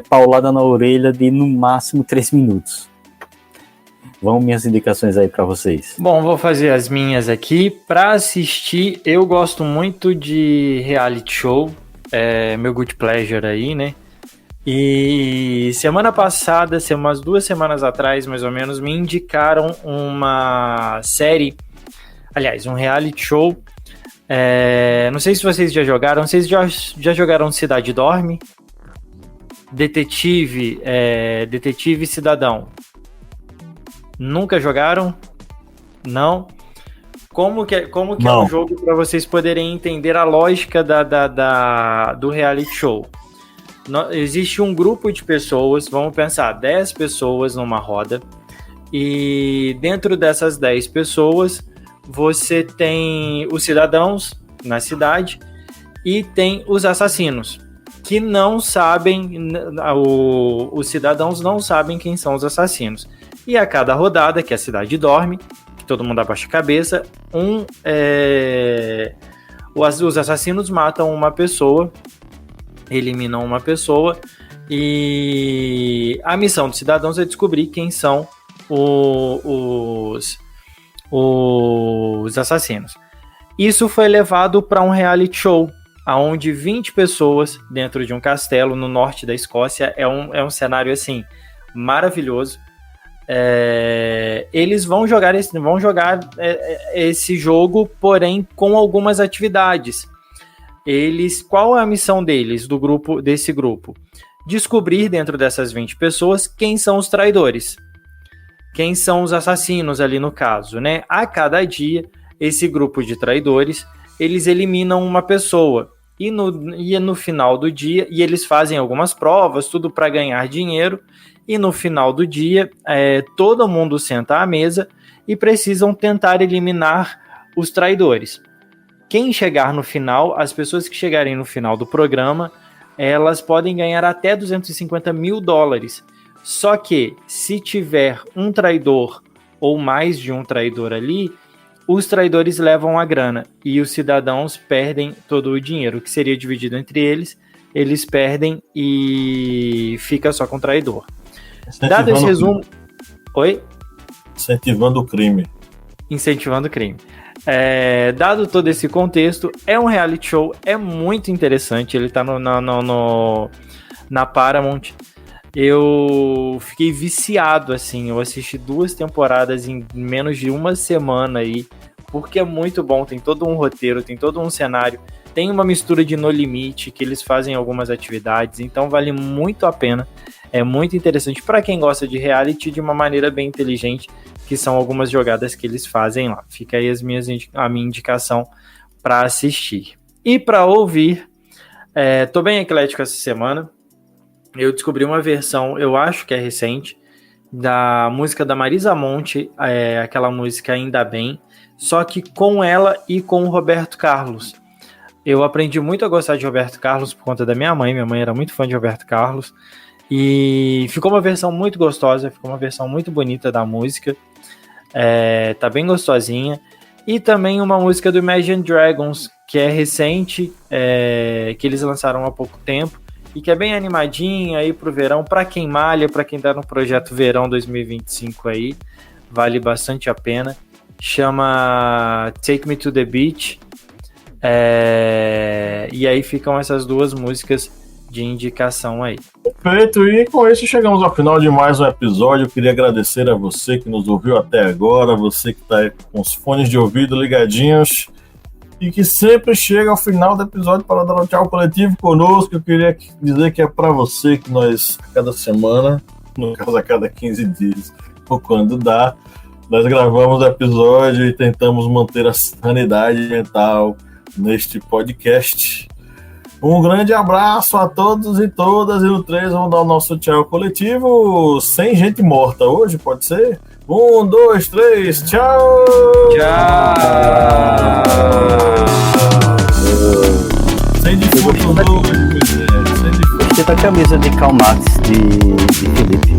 paulada na orelha de no máximo 3 minutos. Vão minhas indicações aí para vocês. Bom, vou fazer as minhas aqui. Para assistir, eu gosto muito de reality show, meu good pleasure aí, né? E semana passada, umas 2 semanas atrás, mais ou menos, me indicaram uma série, aliás, um reality show. Não sei se vocês já jogaram, vocês já jogaram Cidade Dorme? Detetive Cidadão. Nunca jogaram? Não? Como que Não. É um jogo para vocês poderem entender a lógica do reality show? Existe um grupo de pessoas, vamos pensar, 10 pessoas numa roda, e dentro dessas 10 pessoas, você tem os cidadãos na cidade e tem os assassinos, que não sabem, os cidadãos não sabem quem são os assassinos. E a cada rodada, que a cidade dorme, que todo mundo abaixa a cabeça, os assassinos matam uma pessoa, eliminam uma pessoa, e a missão dos cidadãos é descobrir quem são os assassinos. Isso foi levado para um reality show, onde 20 pessoas dentro de um castelo no norte da Escócia, é um cenário assim maravilhoso. Eles vão jogar esse jogo, porém com algumas atividades. Qual é a missão deles, desse grupo? Descobrir dentro dessas 20 pessoas quem são os traidores, quem são os assassinos ali no caso, né? A cada dia, esse grupo de traidores, eles eliminam uma pessoa, e no final do dia, e eles fazem algumas provas, tudo para ganhar dinheiro, e no final do dia, todo mundo senta à mesa e precisam tentar eliminar os traidores. Quem chegar no final, as pessoas que chegarem no final do programa, elas podem ganhar até $250 mil. Só que, se tiver um traidor ou mais de um traidor ali, os traidores levam a grana e os cidadãos perdem todo o dinheiro, que seria dividido entre eles. Eles perdem e fica só com o traidor. Dado esse resumo... Oi? Incentivando o crime. Incentivando o crime. Dado todo esse contexto, é um reality show, é muito interessante, ele tá na Paramount. Eu fiquei viciado, assim, eu assisti 2 temporadas em menos de uma semana aí, porque é muito bom, tem todo um roteiro, tem todo um cenário, tem uma mistura de No Limite, que eles fazem algumas atividades, então vale muito a pena, é muito interessante para quem gosta de reality de uma maneira bem inteligente, que são algumas jogadas que eles fazem lá. Fica aí a minha indicação para assistir. E para ouvir, tô bem eclético essa semana. Eu descobri uma versão, eu acho que é recente, da música da Marisa Monte, aquela música Ainda Bem, só que com ela e com o Roberto Carlos. Eu aprendi muito a gostar de Roberto Carlos por conta da minha mãe era muito fã de Roberto Carlos, e ficou uma versão muito gostosa, ficou uma versão muito bonita da música. Tá bem gostosinha. E também uma música do Imagine Dragons, que é recente, que eles lançaram há pouco tempo, e que é bem animadinha aí pro verão, para quem malha, para quem tá no projeto Verão 2025 aí, vale bastante a pena. Chama Take Me to the Beach, e aí ficam essas 2 músicas de indicação aí. Perfeito, e com isso chegamos ao final de mais um episódio. Eu queria agradecer a você que nos ouviu até agora, você que está aí com os fones de ouvido ligadinhos e que sempre chega ao final do episódio para dar um tchau coletivo conosco. Eu queria dizer que é para você que nós, a cada semana, no caso a cada 15 dias, ou quando dá, nós gravamos o episódio e tentamos manter a sanidade mental neste podcast. Um grande abraço a todos e todas, e no 3 vamos dar o nosso tchau coletivo sem gente morta hoje, pode ser? 1, 2, 3, tchau! Tchau! Sem defunto hoje, sem defunto. Gostei da camisa de Karl Marx de Felipe.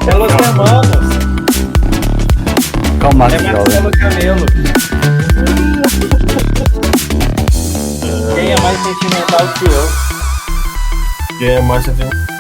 Pelas semanas! Calma, É Marcelo Camelo. Quem é mais sentimental que eu? Quem é mais sentimental?